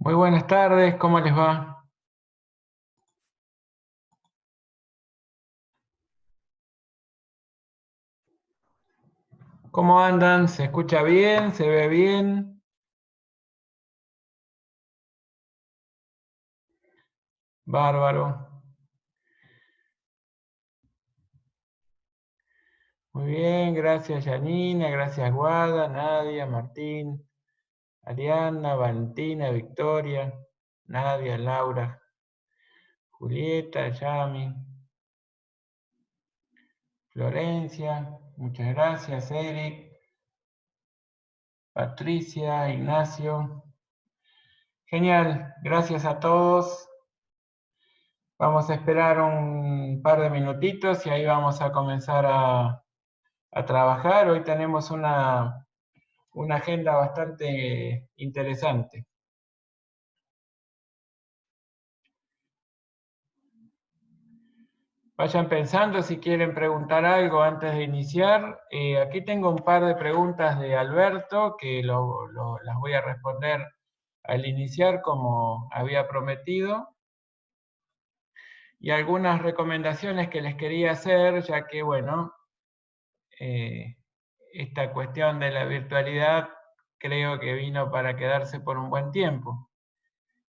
Muy buenas tardes, ¿cómo les va? ¿Cómo andan? ¿Se escucha bien? ¿Se ve bien? Bárbaro. Muy bien, gracias Janina, gracias Guada, Nadia, Martín, Ariana, Valentina, Victoria, Nadia, Laura, Julieta, Yami, Florencia, muchas gracias, Eric, Patricia, Ignacio. Genial, gracias a todos. Vamos a esperar un par de minutitos y ahí vamos a comenzar a trabajar. Hoy tenemos una agenda bastante interesante. Vayan pensando si quieren preguntar algo antes de iniciar. Aquí tengo un par de preguntas de Alberto que las voy a responder al iniciar como había prometido. Y algunas recomendaciones que les quería hacer, ya que, bueno, eh, esta cuestión de la virtualidad creo que vino para quedarse por un buen tiempo.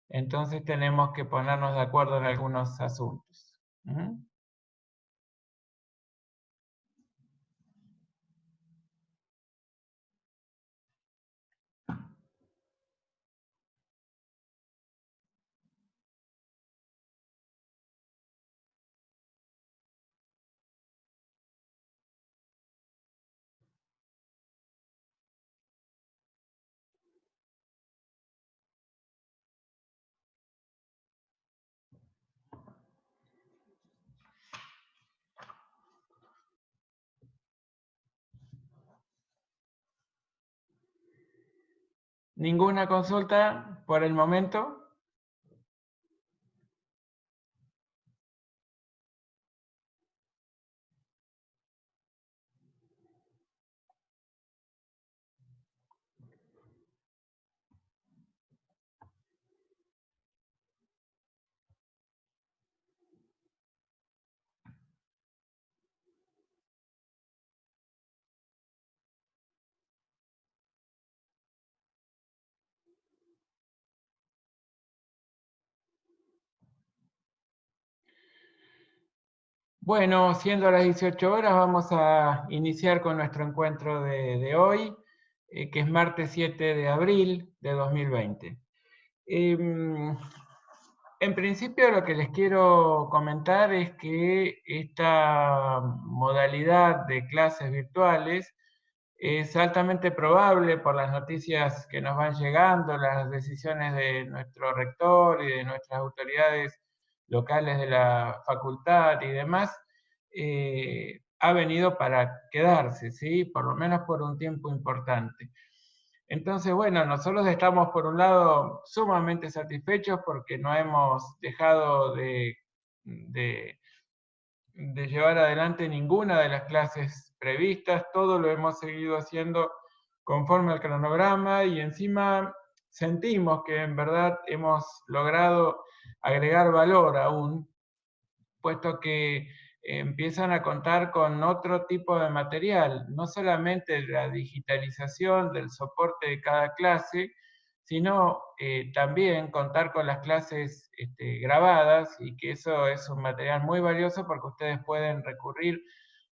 Entonces tenemos que ponernos de acuerdo en algunos asuntos. ¿Mm? ¿Ninguna consulta por el momento? Bueno, siendo las 18 horas, vamos a iniciar con nuestro encuentro de hoy, que es martes 7 de abril de 2020. En principio lo que les quiero comentar es que esta modalidad de clases virtuales es altamente probable por las noticias que nos van llegando, las decisiones de nuestro rector y de nuestras autoridades locales de la facultad y demás, ha venido para quedarse, ¿sí? Por lo menos por un tiempo importante. Entonces, bueno, nosotros estamos por un lado sumamente satisfechos porque no hemos dejado de, de llevar adelante ninguna de las clases previstas, todo lo hemos seguido haciendo conforme al cronograma y encima sentimos que en verdad hemos logrado agregar valor aún, puesto que empiezan a contar con otro tipo de material, no solamente la digitalización del soporte de cada clase, sino también contar con las clases grabadas y que eso es un material muy valioso porque ustedes pueden recurrir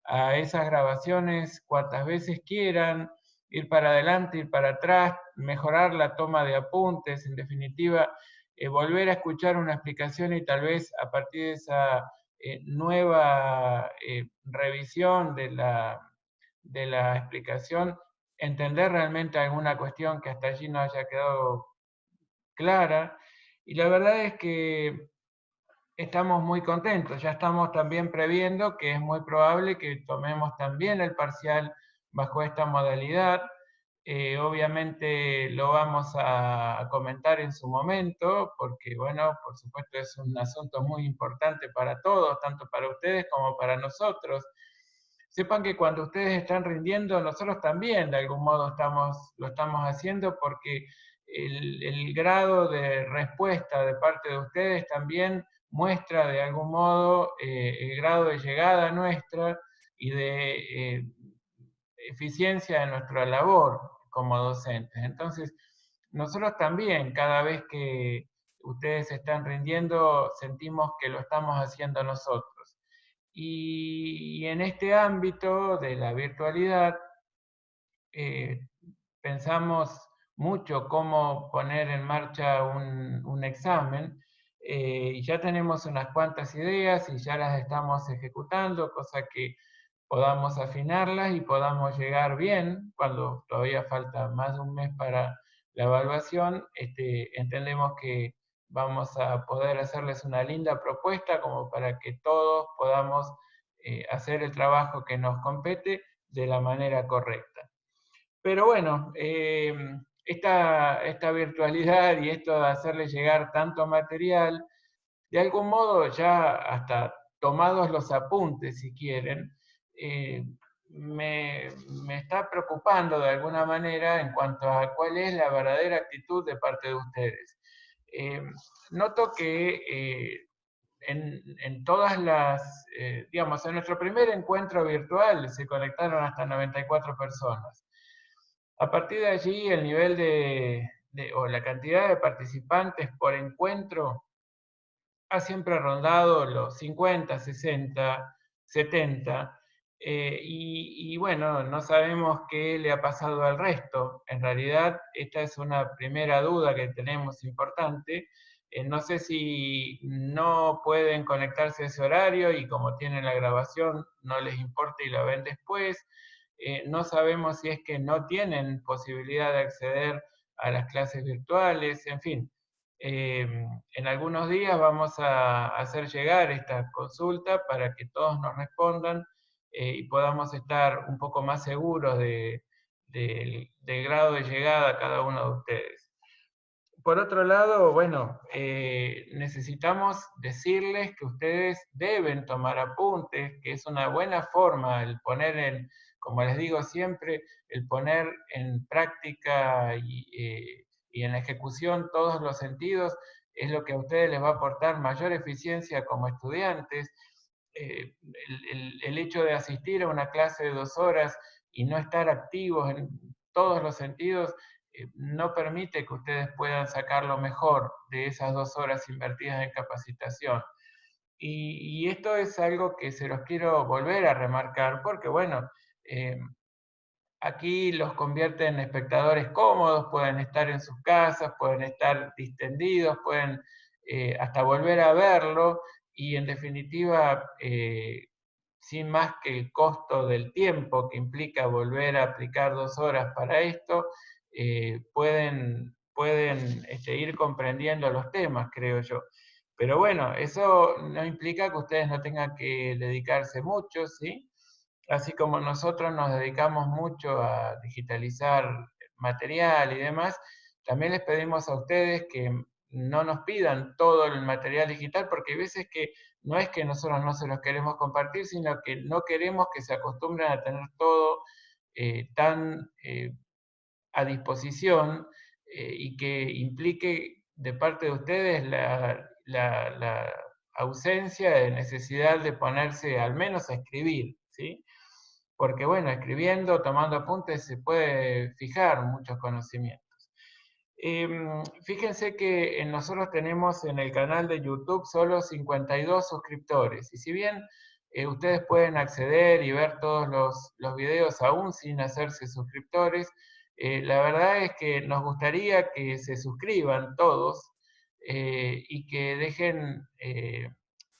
a esas grabaciones cuantas veces quieran, ir para adelante, ir para atrás, mejorar la toma de apuntes, en definitiva, volver a escuchar una explicación y tal vez a partir de esa nueva revisión de la explicación, entender realmente alguna cuestión que hasta allí no haya quedado clara. Y la verdad es que estamos muy contentos, ya estamos también previendo que es muy probable que tomemos también el parcial bajo esta modalidad. Obviamente lo vamos a comentar en su momento, porque bueno, por supuesto es un asunto muy importante para todos, tanto para ustedes como para nosotros. Sepan que cuando ustedes están rindiendo, nosotros también de algún modo lo estamos haciendo porque el grado de respuesta de parte de ustedes también muestra de algún modo el grado de llegada nuestra y de eficiencia de nuestra labor como docentes. Entonces, nosotros también, cada vez que ustedes están rindiendo, sentimos que lo estamos haciendo nosotros. Y en este ámbito de la virtualidad, eh, pensamos mucho cómo poner en marcha un examen y ya tenemos unas cuantas ideas y ya las estamos ejecutando, cosa que podamos afinarlas y podamos llegar bien cuando todavía falta más de un mes para la evaluación. Entendemos que vamos a poder hacerles una linda propuesta como para que todos podamos hacer el trabajo que nos compete de la manera correcta. Pero bueno, esta virtualidad y esto de hacerle llegar tanto material, de algún modo ya hasta tomados los apuntes, si quieren, eh, me, me está preocupando de alguna manera en cuanto a cuál es la verdadera actitud de parte de ustedes. Eh, Noto que en todas las, digamos, en nuestro primer encuentro virtual se conectaron hasta 94 personas. A partir de allí, el nivel o la cantidad de participantes por encuentro ha siempre rondado los 50, 60, 70. Y bueno, no sabemos qué le ha pasado al resto. En realidad, esta es una primera duda que tenemos importante. No sé si no pueden conectarse a ese horario y como tienen la grabación no les importa y la ven después. No sabemos si es que no tienen posibilidad de acceder a las clases virtuales, en fin. En algunos días vamos a hacer llegar esta consulta para que todos nos respondan y podamos estar un poco más seguros del grado de llegada a cada uno de ustedes. Por otro lado, bueno, necesitamos decirles que ustedes deben tomar apuntes, que es una buena forma el poner como les digo siempre, el poner en práctica y en ejecución todos los sentidos es lo que a ustedes les va a aportar mayor eficiencia como estudiantes. El hecho de asistir a una clase de 2 horas y no estar activos en todos los sentidos no permite que ustedes puedan sacar lo mejor de esas 2 horas invertidas en capacitación. Y esto es algo que se los quiero volver a remarcar porque, bueno, eh, aquí los convierte en espectadores cómodos, pueden estar en sus casas, pueden estar distendidos, pueden hasta volver a verlo y en definitiva, sin más que el costo del tiempo que implica volver a aplicar 2 horas para esto, pueden ir comprendiendo los temas, creo yo. Pero bueno, eso no implica que ustedes no tengan que dedicarse mucho, ¿sí? Así como nosotros nos dedicamos mucho a digitalizar material y demás, también les pedimos a ustedes que no nos pidan todo el material digital, porque hay veces que no es que nosotros no se los queremos compartir, sino que no queremos que se acostumbren a tener todo tan a disposición y que implique de parte de ustedes la ausencia de necesidad de ponerse al menos a escribir, ¿sí? Porque bueno, escribiendo, tomando apuntes, se puede fijar muchos conocimientos. Fíjense que nosotros tenemos en el canal de YouTube solo 52 suscriptores, y si bien ustedes pueden acceder y ver todos los videos aún sin hacerse suscriptores, la verdad es que nos gustaría que se suscriban todos y que dejen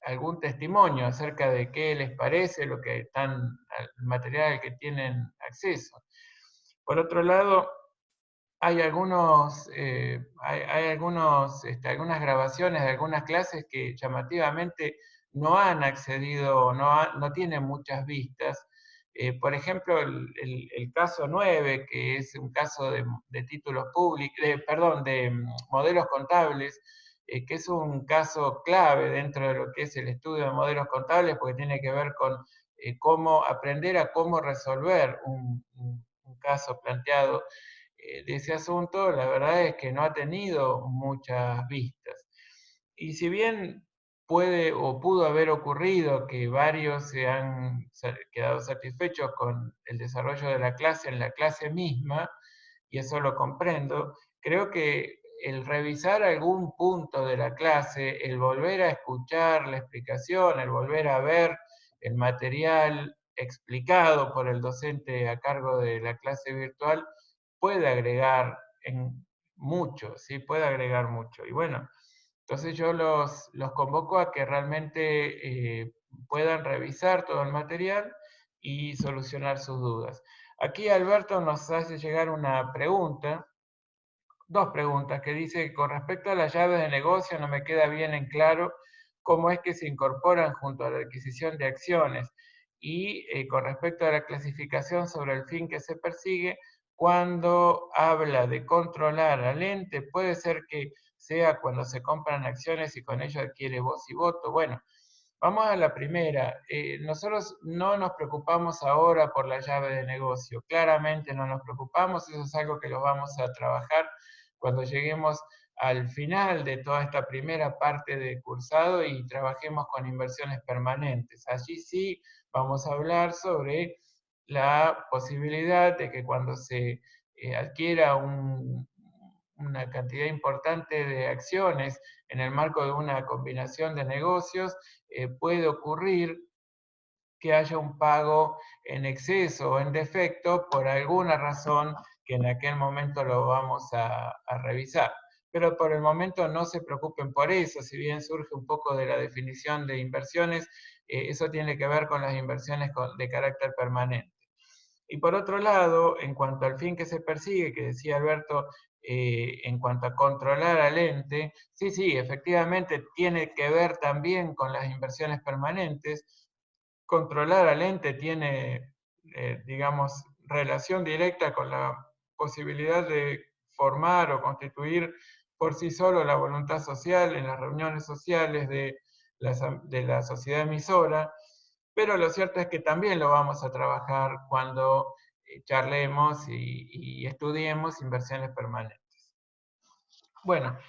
algún testimonio acerca de qué les parece lo que están, el material al que tienen acceso. Por otro lado, hay algunas grabaciones de algunas clases que llamativamente no han accedido, no tienen muchas vistas. Por ejemplo, el caso 9, que es un caso de títulos públicos, perdón, de modelos contables, que es un caso clave dentro de lo que es el estudio de modelos contables, porque tiene que ver con cómo aprender a cómo resolver un caso planteado de ese asunto, la verdad es que no ha tenido muchas vistas. Y si bien puede o pudo haber ocurrido que varios se han quedado satisfechos con el desarrollo de la clase en la clase misma, y eso lo comprendo, creo que el revisar algún punto de la clase, el volver a escuchar la explicación, el volver a ver el material explicado por el docente a cargo de la clase virtual, puede agregar en mucho, ¿sí? Puede agregar mucho. Y bueno, entonces yo los convoco a que realmente puedan revisar todo el material y solucionar sus dudas. Aquí Alberto nos hace llegar una pregunta, dos preguntas, que dice, con respecto a las llaves de negocio, no me queda bien en claro cómo es que se incorporan junto a la adquisición de acciones. Y con respecto a la clasificación sobre el fin que se persigue, cuando habla de controlar al ente, puede ser que sea cuando se compran acciones y con ello adquiere voz y voto. Bueno, vamos a la primera. Nosotros no nos preocupamos ahora por la llave de negocio. Claramente no nos preocupamos. Eso es algo que lo vamos a trabajar cuando lleguemos al final de toda esta primera parte de cursado y trabajemos con inversiones permanentes. Allí sí vamos a hablar sobre la posibilidad de que cuando se adquiera una cantidad importante de acciones en el marco de una combinación de negocios, puede ocurrir que haya un pago en exceso o en defecto por alguna razón que en aquel momento lo vamos a revisar. Pero por el momento no se preocupen por eso, si bien surge un poco de la definición de inversiones, eso tiene que ver con las inversiones de carácter permanente. Y por otro lado, en cuanto al fin que se persigue, que decía Alberto, en cuanto a controlar al ente, sí, sí, efectivamente tiene que ver también con las inversiones permanentes. Controlar al ente tiene, digamos, relación directa con la posibilidad de formar o constituir por sí solo la voluntad social en las reuniones sociales de la sociedad emisora, pero lo cierto es que también lo vamos a trabajar cuando charlemos y estudiemos inversiones permanentes. Bueno,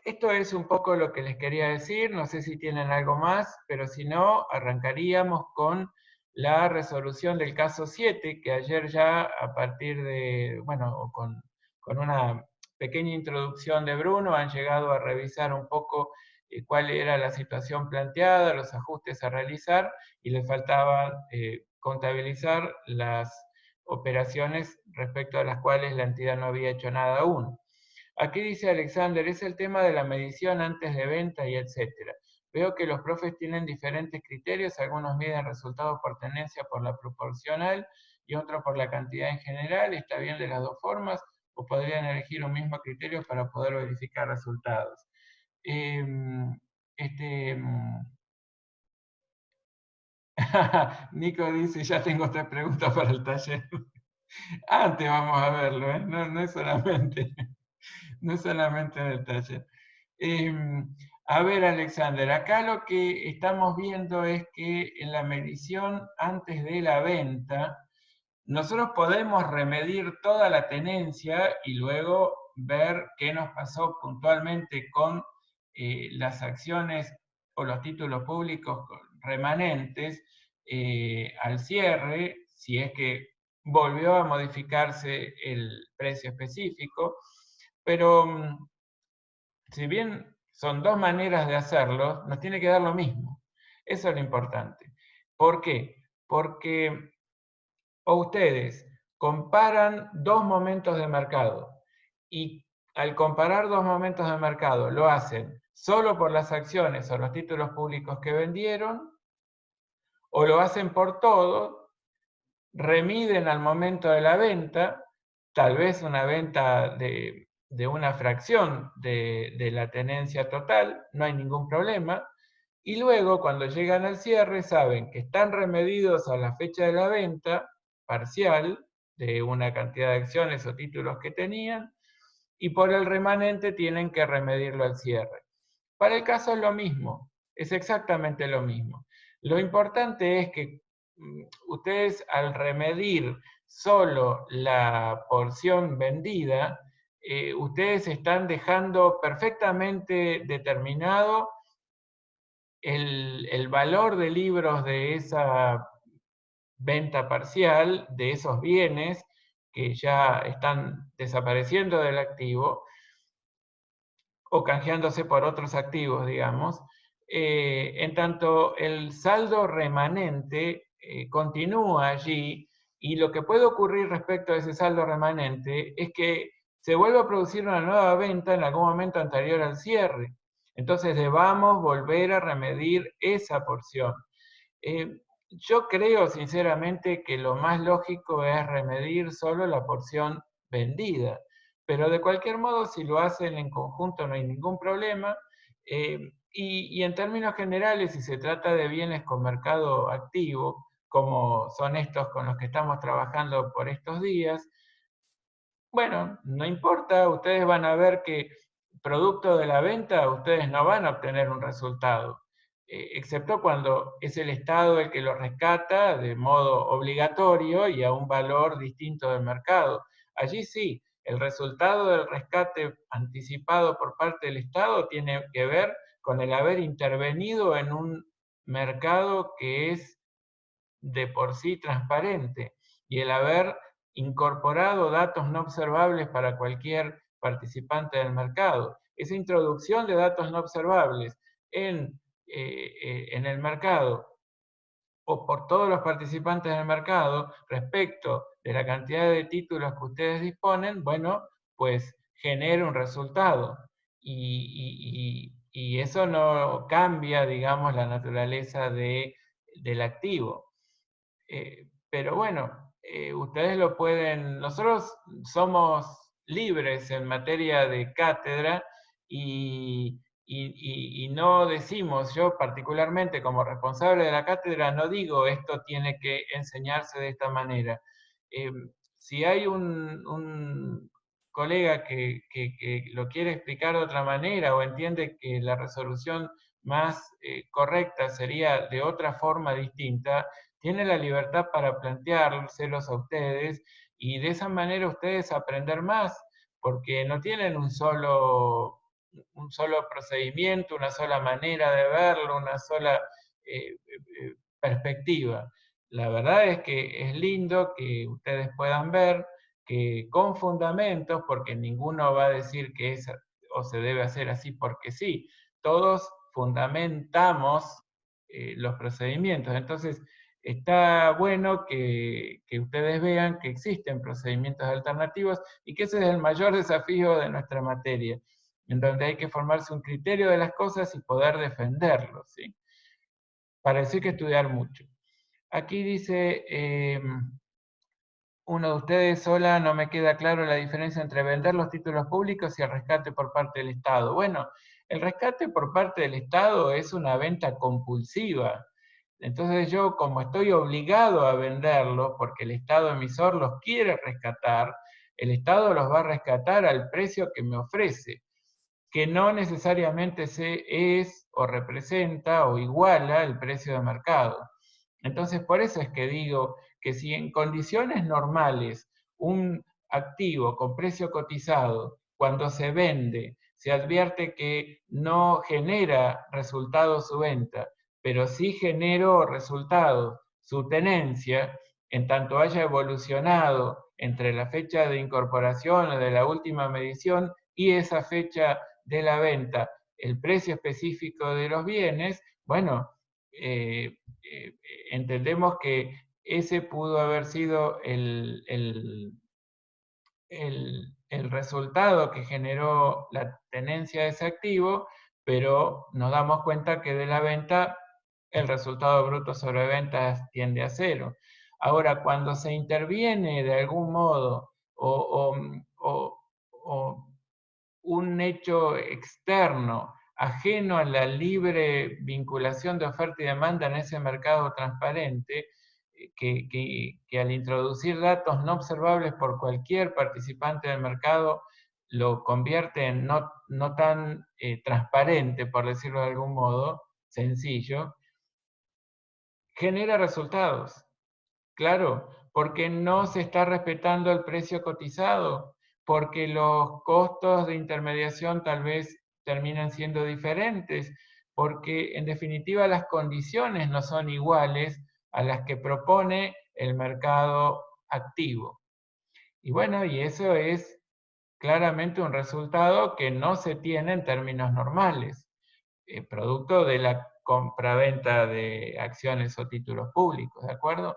esto es un poco lo que les quería decir, no sé si tienen algo más, pero si no, arrancaríamos con la resolución del caso 7, que ayer ya a partir de, bueno, con una pequeña introducción de Bruno, han llegado a revisar un poco cuál era la situación planteada, los ajustes a realizar, y les faltaba contabilizar las operaciones respecto a las cuales la entidad no había hecho nada aún. Aquí dice Alexander, es el tema de la medición antes de venta y etcétera. Veo que los profes tienen diferentes criterios, algunos miden resultados por tendencia por la proporcional y otros por la cantidad en general. ¿Está bien de las dos formas o podrían elegir un mismo criterio para poder verificar resultados? Eh, este, Nico dice, ya tengo 3 preguntas para el taller. Antes vamos a verlo, ¿eh? No es solamente, no es solamente en el taller. A ver, Alexander, acá lo que estamos viendo es que en la medición antes de la venta, nosotros podemos remedir toda la tenencia y luego ver qué nos pasó puntualmente con las acciones o los títulos públicos remanentes al cierre, si es que volvió a modificarse el precio específico, pero si bien son dos maneras de hacerlo, nos tiene que dar lo mismo. Eso es lo importante. ¿Por qué? Porque o ustedes comparan dos momentos de mercado y al comparar dos momentos de mercado lo hacen solo por las acciones o los títulos públicos que vendieron, o lo hacen por todo, remiden al momento de la venta, tal vez una venta de una fracción de la tenencia total, no hay ningún problema, y luego cuando llegan al cierre saben que están remedidos a la fecha de la venta parcial de una cantidad de acciones o títulos que tenían, y por el remanente tienen que remedirlo al cierre. Para el caso es lo mismo, es exactamente lo mismo. Lo importante es que ustedes al remedir solo la porción vendida, ustedes están dejando perfectamente determinado el valor de libros de esa venta parcial, de esos bienes que ya están desapareciendo del activo o canjeándose por otros activos, digamos. En tanto, el saldo remanente continúa allí, y lo que puede ocurrir respecto a ese saldo remanente es que se vuelva a producir una nueva venta en algún momento anterior al cierre. Entonces debamos volver a remedir esa porción. Yo creo sinceramente que lo más lógico es remedir solo la porción vendida, pero de cualquier modo, si lo hacen en conjunto no hay ningún problema. Y en términos generales, si se trata de bienes con mercado activo, como son estos con los que estamos trabajando por estos días, bueno, no importa, ustedes van a ver que producto de la venta ustedes no van a obtener un resultado, excepto cuando es el Estado el que lo rescata de modo obligatorio y a un valor distinto del mercado. Allí sí, el resultado del rescate anticipado por parte del Estado tiene que ver con el haber intervenido en un mercado que es de por sí transparente y el haber incorporado datos no observables para cualquier participante del mercado. Esa introducción de datos no observables en el mercado o por todos los participantes del mercado respecto de la cantidad de títulos que ustedes disponen, bueno, pues genera un resultado. Y eso no cambia, digamos, la naturaleza del activo. Pero bueno, ustedes lo pueden, nosotros somos libres en materia de cátedra y no decimos, yo particularmente como responsable de la cátedra, no digo esto tiene que enseñarse de esta manera. Eh, si hay un colega que lo quiere explicar de otra manera o entiende que la resolución más correcta sería de otra forma distinta, tiene la libertad para planteárselos a ustedes y de esa manera ustedes aprender más, porque no tienen un solo procedimiento, una sola manera de verlo, una sola perspectiva. La verdad es que es lindo que ustedes puedan ver que con fundamentos, porque ninguno va a decir que es o se debe hacer así porque sí, todos fundamentamos los procedimientos. Entonces, está bueno que ustedes vean que existen procedimientos alternativos y que ese es el mayor desafío de nuestra materia, en donde hay que formarse un criterio de las cosas y poder defenderlo, ¿sí? Para eso hay que estudiar mucho. Aquí dice uno de ustedes, hola, no me queda claro la diferencia entre vender los títulos públicos y el rescate por parte del Estado. Bueno, el rescate por parte del Estado es una venta compulsiva. Entonces yo, como estoy obligado a venderlos porque el Estado emisor los quiere rescatar, el Estado los va a rescatar al precio que me ofrece, que no necesariamente es o representa o iguala el precio de mercado. Entonces, por eso es que digo que si en condiciones normales un activo con precio cotizado, cuando se vende, se advierte que no genera resultados su venta, pero sí generó resultados su tenencia, en tanto haya evolucionado entre la fecha de incorporación o de la última medición y esa fecha de la venta, el precio específico de los bienes, bueno, entendemos que ese pudo haber sido el resultado que generó la tenencia de ese activo, pero nos damos cuenta que de la venta el resultado bruto sobre ventas tiende a cero. Ahora, cuando se interviene de algún modo o un hecho externo, ajeno a la libre vinculación de oferta y demanda en ese mercado transparente, que al introducir datos no observables por cualquier participante del mercado lo convierte en no tan transparente, por decirlo de algún modo, sencillo, genera resultados. Claro, porque no se está respetando el precio cotizado, porque los costos de intermediación tal vez terminan siendo diferentes, porque en definitiva las condiciones no son iguales a las que propone el mercado activo. Y bueno, y eso es claramente un resultado que no se tiene en términos normales, producto de la compraventa de acciones o títulos públicos, ¿de acuerdo?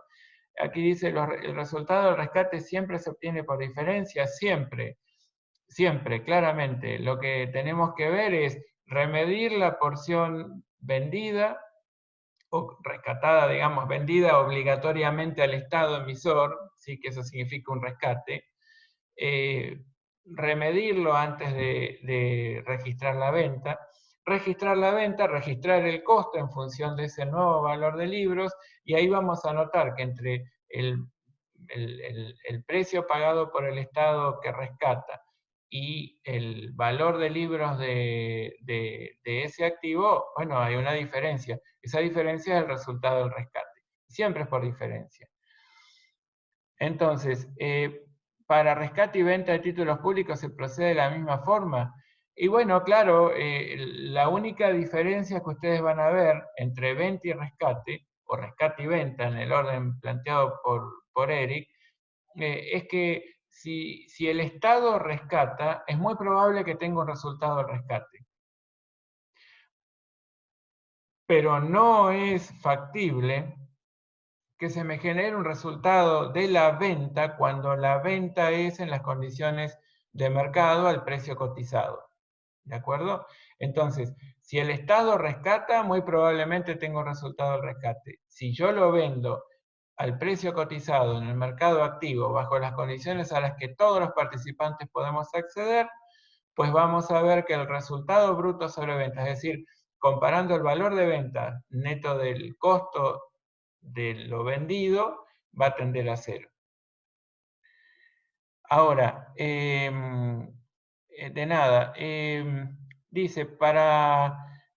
Aquí dice, el resultado del rescate siempre se obtiene por diferencia, siempre, siempre, claramente. Lo que tenemos que ver es remedir la porción vendida o rescatada, digamos, vendida obligatoriamente al Estado emisor, sí que eso significa un rescate, eh, remedirlo antes de registrar la venta, registrar el costo en función de ese nuevo valor de libros, y ahí vamos a notar que entre el precio pagado por el Estado que rescata y el valor de libros de ese activo, bueno, hay una diferencia. Esa diferencia es el resultado del rescate. Siempre es por diferencia. Entonces, para rescate y venta de títulos públicos se procede de la misma forma. Y bueno, claro, la única diferencia que ustedes van a ver entre venta y rescate, o rescate y venta en el orden planteado por Eric, es que si el Estado rescata, es muy probable que tenga un resultado de rescate. Pero no es factible que se me genere un resultado de la venta cuando la venta es en las condiciones de mercado al precio cotizado. ¿De acuerdo? Entonces, si el Estado rescata, muy probablemente tengo un resultado del rescate. Si yo lo vendo al precio cotizado en el mercado activo, bajo las condiciones a las que todos los participantes podemos acceder, pues vamos a ver que el resultado bruto sobre venta, es decir, comparando el valor de venta neto del costo de lo vendido, va a tender a cero. Ahora, de nada, dice,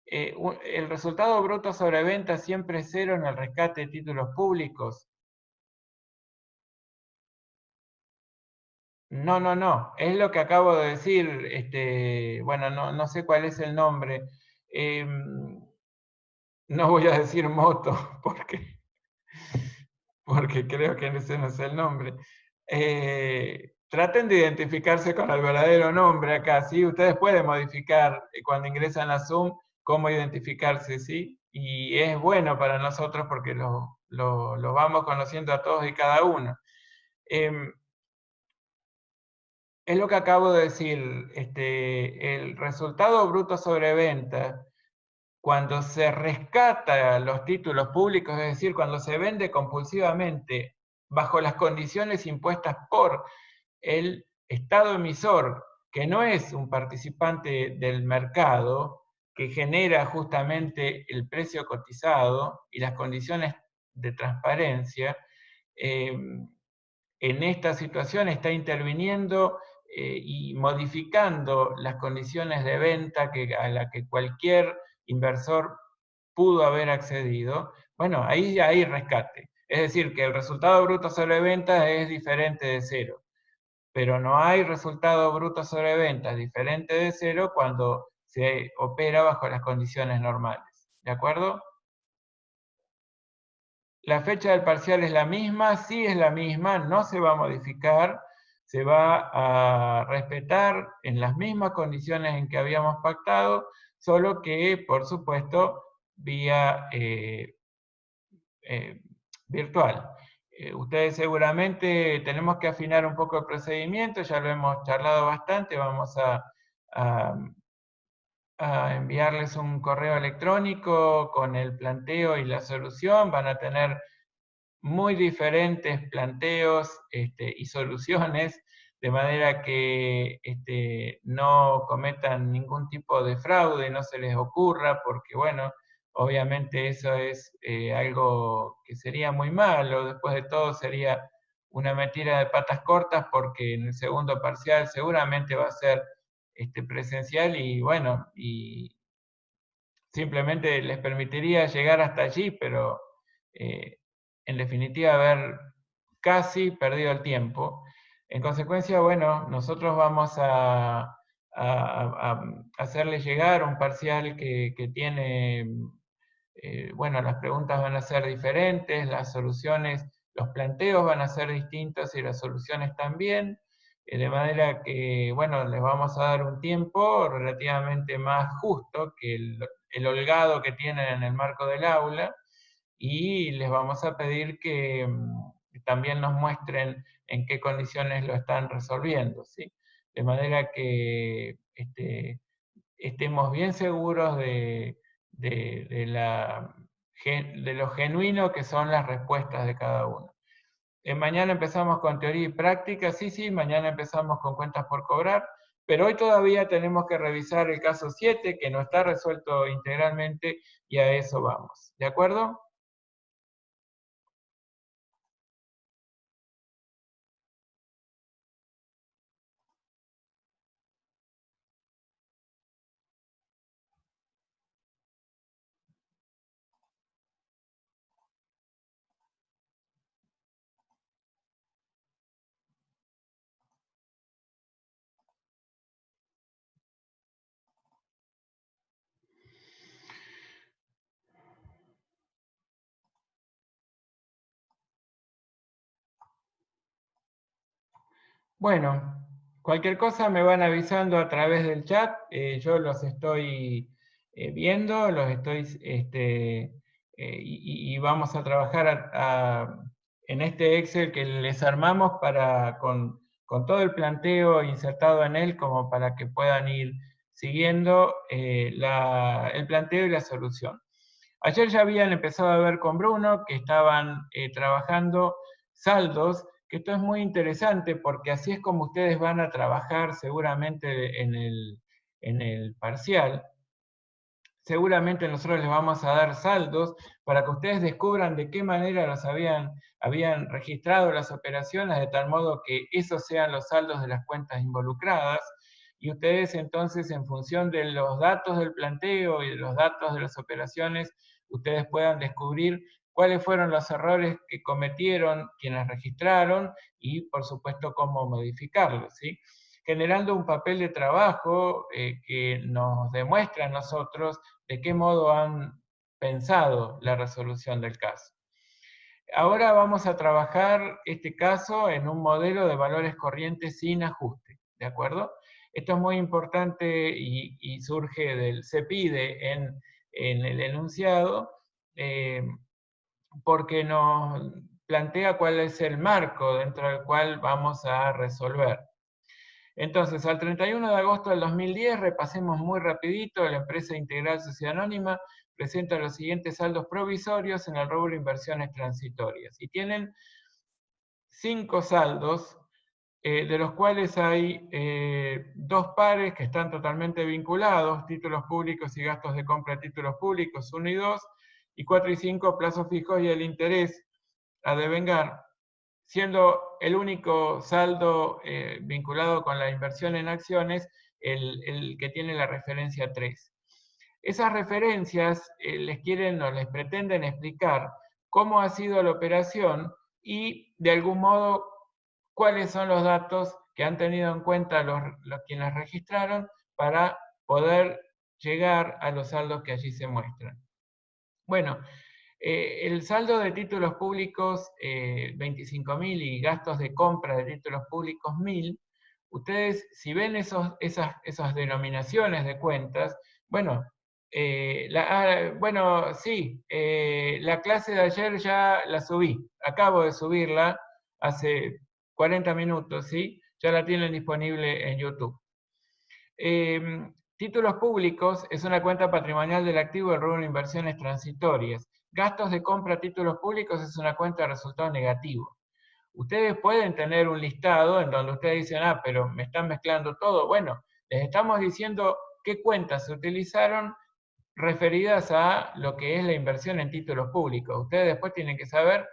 el resultado bruto sobre venta siempre es cero en el rescate de títulos públicos. No, no, no, es lo que acabo de decir, bueno, no sé cuál es el nombre. No voy a decir moto porque creo que ese no es el nombre. Traten de identificarse con el verdadero nombre acá, ¿sí? Ustedes pueden modificar cuando ingresan a Zoom cómo identificarse, ¿sí? Y es bueno para nosotros porque lo vamos conociendo a todos y cada uno. Es lo que acabo de decir, el resultado bruto sobre venta, cuando se rescata los títulos públicos, es decir, cuando se vende compulsivamente bajo las condiciones impuestas por el Estado emisor, que no es un participante del mercado, que genera justamente el precio cotizado y las condiciones de transparencia, eh, en esta situación está interviniendo y modificando las condiciones de venta a la que cualquier inversor pudo haber accedido, bueno, ahí ya hay rescate. Es decir, que el resultado bruto sobre ventas es diferente de cero, pero no hay resultado bruto sobre ventas diferente de cero cuando se opera bajo las condiciones normales. ¿De acuerdo? La fecha del parcial es la misma, sí es la misma, no se va a modificar, se va a respetar en las mismas condiciones en que habíamos pactado, solo que, por supuesto, vía virtual. Ustedes seguramente tenemos que afinar un poco el procedimiento, ya lo hemos charlado bastante, vamos a a enviarles un correo electrónico con el planteo y la solución, van a tener muy diferentes planteos y soluciones, de manera que no cometan ningún tipo de fraude, no se les ocurra, porque bueno, obviamente eso es algo que sería muy malo, después de todo sería una metida de patas cortas, porque en el segundo parcial seguramente va a ser presencial y bueno, y simplemente les permitiría llegar hasta allí, pero en definitiva ver casi perdido el tiempo. En consecuencia, bueno, nosotros vamos a hacerle llegar un parcial que tiene, bueno, las preguntas van a ser diferentes, las soluciones, los planteos van a ser distintos y las soluciones también, de manera que, bueno, les vamos a dar un tiempo relativamente más justo que el holgado que tienen en el marco del aula, y les vamos a pedir que también nos muestren en qué condiciones lo están resolviendo, ¿sí? De manera que estemos bien seguros de lo genuino que son las respuestas de cada uno. Mañana empezamos con teoría y práctica, sí, mañana empezamos con cuentas por cobrar, pero hoy todavía tenemos que revisar el caso 7, que no está resuelto integralmente, y a eso vamos. ¿De acuerdo? Bueno, cualquier cosa me van avisando a través del chat. Yo los estoy viendo, los estoy, y vamos a trabajar en este Excel que les armamos con todo el planteo insertado en él, como para que puedan ir siguiendo el planteo y la solución. Ayer ya habían empezado a ver con Bruno que estaban trabajando saldos, que esto es muy interesante porque así es como ustedes van a trabajar seguramente en el parcial. Seguramente nosotros les vamos a dar saldos para que ustedes descubran de qué manera habían registrado las operaciones, de tal modo que esos sean los saldos de las cuentas involucradas, y ustedes entonces, en función de los datos del planteo y de los datos de las operaciones, ustedes puedan descubrir cuáles fueron los errores que cometieron quienes registraron y, por supuesto, cómo modificarlos, ¿sí? Generando un papel de trabajo que nos demuestra a nosotros de qué modo han pensado la resolución del caso. Ahora vamos a trabajar este caso en un modelo de valores corrientes sin ajuste, ¿de acuerdo? Esto es muy importante y surge se pide en el enunciado, porque nos plantea cuál es el marco dentro del cual vamos a resolver. Entonces, al 31 de agosto del 2010, repasemos muy rapidito, la empresa Integral Sociedad Anónima presenta los siguientes saldos provisorios en el rubro inversiones transitorias. Y tienen 5 saldos, de los cuales hay 2 pares que están totalmente vinculados, títulos públicos y gastos de compra de títulos públicos 1 y 2, y 4 y 5, plazos fijos y el interés a devengar, siendo el único saldo vinculado con la inversión en acciones el que tiene la referencia 3. Esas referencias les quieren o les pretenden explicar cómo ha sido la operación y, de algún modo, cuáles son los datos que han tenido en cuenta los quienes registraron para poder llegar a los saldos que allí se muestran. Bueno, el saldo de títulos públicos 25.000 y gastos de compra de títulos públicos 1.000, ustedes si ven esas denominaciones de cuentas, bueno, sí, la clase de ayer ya la subí, acabo de subirla hace 40 minutos, ¿sí? Ya la tienen disponible en YouTube. Títulos públicos es una cuenta patrimonial del activo del rubro de inversiones transitorias. Gastos de compra a títulos públicos es una cuenta de resultado negativo. Ustedes pueden tener un listado en donde ustedes dicen, pero me están mezclando todo. Bueno, les estamos diciendo qué cuentas se utilizaron referidas a lo que es la inversión en títulos públicos. Ustedes después tienen que saber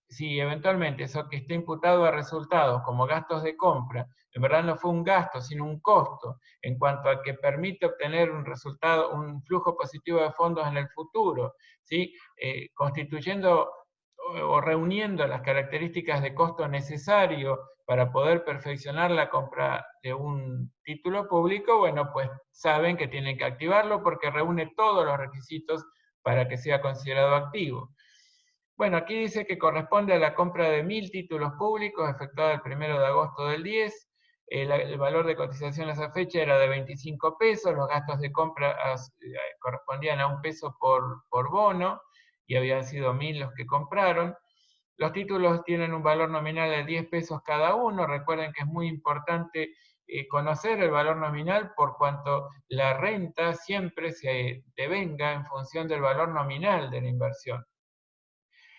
si eventualmente eso que está imputado a resultados como gastos de compra, en verdad no fue un gasto, sino un costo, en cuanto a que permite obtener un resultado, un flujo positivo de fondos en el futuro, ¿sí? Constituyendo o reuniendo las características de costo necesario para poder perfeccionar la compra de un título público, bueno, pues saben que tienen que activarlo porque reúne todos los requisitos para que sea considerado activo. Bueno, aquí dice que corresponde a la compra de 1000 títulos públicos efectuada el 1 de agosto del 10. El valor de cotización a esa fecha era de 25 pesos, los gastos de compra correspondían a 1 peso por bono y habían sido 1000 los que compraron. Los títulos tienen un valor nominal de 10 pesos cada uno. Recuerden que es muy importante conocer el valor nominal por cuanto la renta siempre se devenga en función del valor nominal de la inversión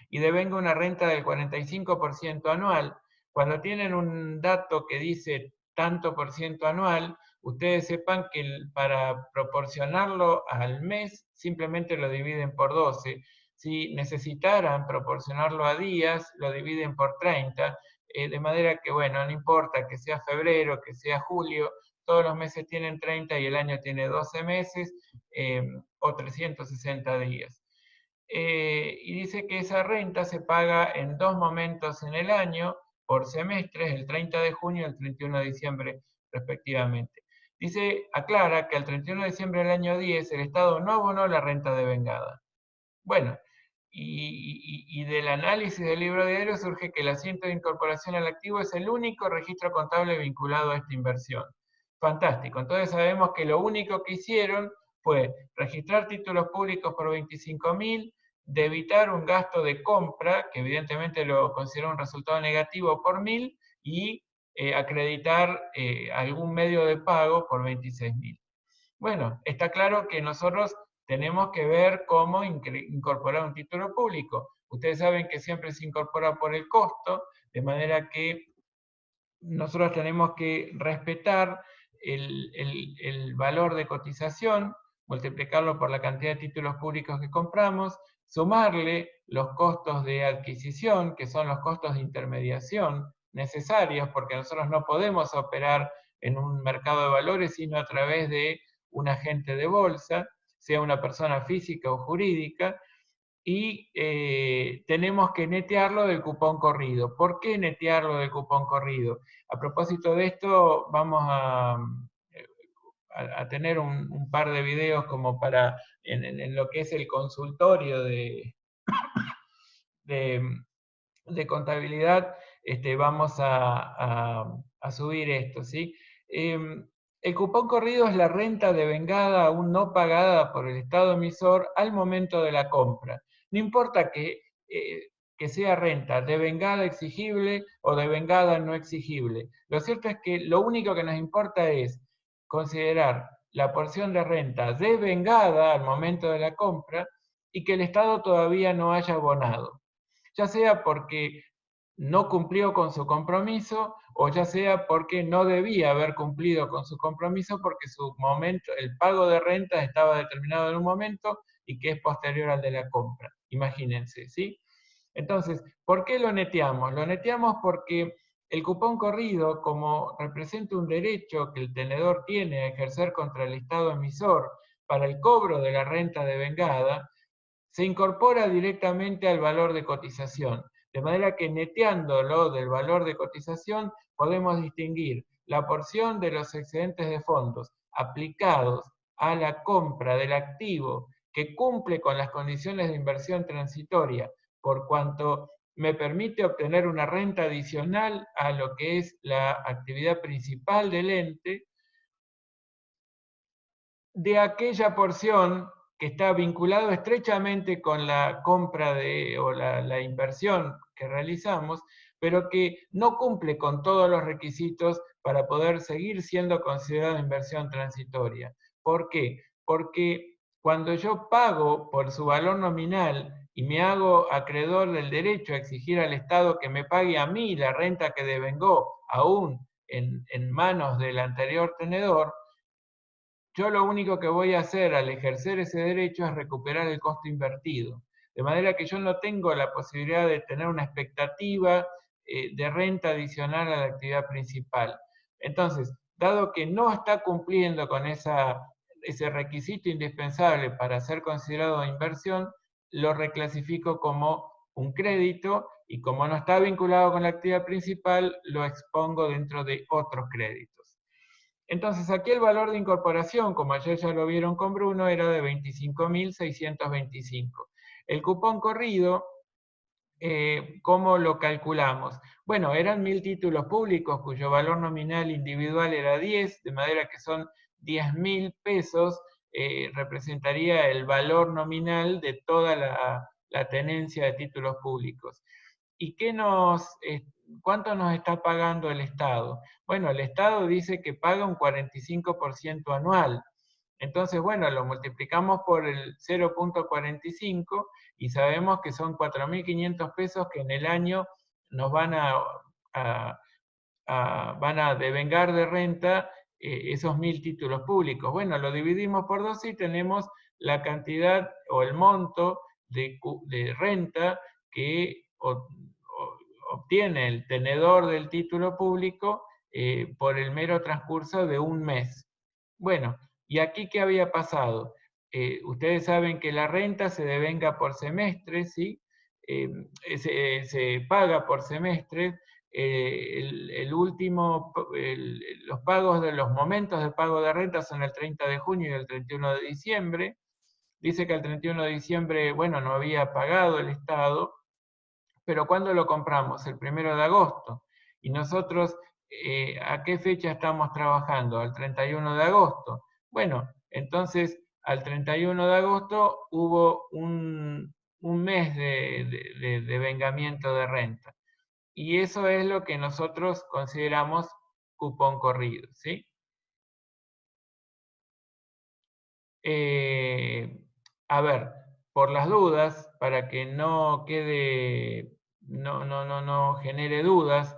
y devenga una renta del 45% anual. Cuando tienen un dato que dice tanto por ciento anual, ustedes sepan que para proporcionarlo al mes simplemente lo dividen por 12. Si necesitaran proporcionarlo a días, lo dividen por 30, de manera que, bueno, no importa que sea febrero, que sea julio, todos los meses tienen 30 y el año tiene 12 meses o 360 días. Y dice que esa renta se paga en 2 momentos en el año, por semestres, el 30 de junio y el 31 de diciembre respectivamente. Dice, aclara que al 31 de diciembre del año 10 el Estado no abonó la renta devengada. Bueno, y del análisis del libro diario surge que el asiento de incorporación al activo es el único registro contable vinculado a esta inversión. Fantástico. Entonces sabemos que lo único que hicieron fue registrar títulos públicos por 25.000, debitar un gasto de compra, que evidentemente lo considera un resultado negativo por 1000, y acreditar algún medio de pago por 26.000. Bueno, está claro que nosotros tenemos que ver cómo incorporar un título público. Ustedes saben que siempre se incorpora por el costo, de manera que nosotros tenemos que respetar el valor de cotización, multiplicarlo por la cantidad de títulos públicos que compramos, sumarle los costos de adquisición, que son los costos de intermediación necesarios, porque nosotros no podemos operar en un mercado de valores, sino a través de un agente de bolsa, sea una persona física o jurídica, y tenemos que netearlo del cupón corrido. ¿Por qué netearlo del cupón corrido? A propósito de esto, vamos a tener un par de videos como para, en lo que es el consultorio de, de contabilidad, vamos a subir esto, ¿sí? El cupón corrido es la renta devengada aún no pagada por el Estado emisor al momento de la compra. No importa que sea renta devengada exigible o devengada no exigible. Lo cierto es que lo único que nos importa es considerar la porción de renta devengada al momento de la compra y que el Estado todavía no haya abonado, ya sea porque no cumplió con su compromiso o ya sea porque no debía haber cumplido con su compromiso porque su momento, el pago de renta estaba determinado en un momento y que es posterior al de la compra. Imagínense, ¿sí? Entonces, ¿por qué lo neteamos? Lo neteamos porque el cupón corrido, como representa un derecho que el tenedor tiene a ejercer contra el Estado emisor para el cobro de la renta devengada, se incorpora directamente al valor de cotización, de manera que neteándolo del valor de cotización podemos distinguir la porción de los excedentes de fondos aplicados a la compra del activo que cumple con las condiciones de inversión transitoria, por cuanto me permite obtener una renta adicional a lo que es la actividad principal del ente, de aquella porción que está vinculado estrechamente con la compra o la inversión que realizamos, pero que no cumple con todos los requisitos para poder seguir siendo considerado inversión transitoria. ¿Por qué? Porque cuando yo pago por su valor nominal y me hago acreedor del derecho a exigir al Estado que me pague a mí la renta que devengó aún en manos del anterior tenedor, yo lo único que voy a hacer al ejercer ese derecho es recuperar el costo invertido. De manera que yo no tengo la posibilidad de tener una expectativa de renta adicional a la actividad principal. Entonces, dado que no está cumpliendo con ese requisito indispensable para ser considerado inversión, lo reclasifico como un crédito y como no está vinculado con la actividad principal, lo expongo dentro de otros créditos. Entonces aquí el valor de incorporación, como ayer ya lo vieron con Bruno, era de 25.625. El cupón corrido, ¿cómo lo calculamos? Bueno, eran 1.000 títulos públicos cuyo valor nominal individual era 10, de manera que son 10.000 pesos, representaría el valor nominal de toda la tenencia de títulos públicos. ¿Y cuánto nos está pagando el Estado? Bueno, el Estado dice que paga un 45% anual. Entonces, bueno, lo multiplicamos por el 0,45 y sabemos que son 4.500 pesos que en el año nos van van a devengar de renta esos 1.000 títulos públicos. Bueno, lo dividimos por 12 y tenemos la cantidad o el monto de renta que obtiene el tenedor del título público por el mero transcurso de un mes. Bueno, ¿y aquí qué había pasado? Ustedes saben que la renta se devenga por semestre, ¿sí? Se paga por semestre. Los pagos de los momentos de pago de renta son el 30 de junio y el 31 de diciembre. Dice que el 31 de diciembre, bueno, no había pagado el Estado, pero ¿cuándo lo compramos? El 1 de agosto. Y nosotros, ¿a qué fecha estamos trabajando? Al 31 de agosto. Bueno, entonces al 31 de agosto hubo un mes de vengamiento de renta. Y eso es lo que nosotros consideramos cupón corrido, ¿sí? A ver, por las dudas, para que no quede, no genere dudas,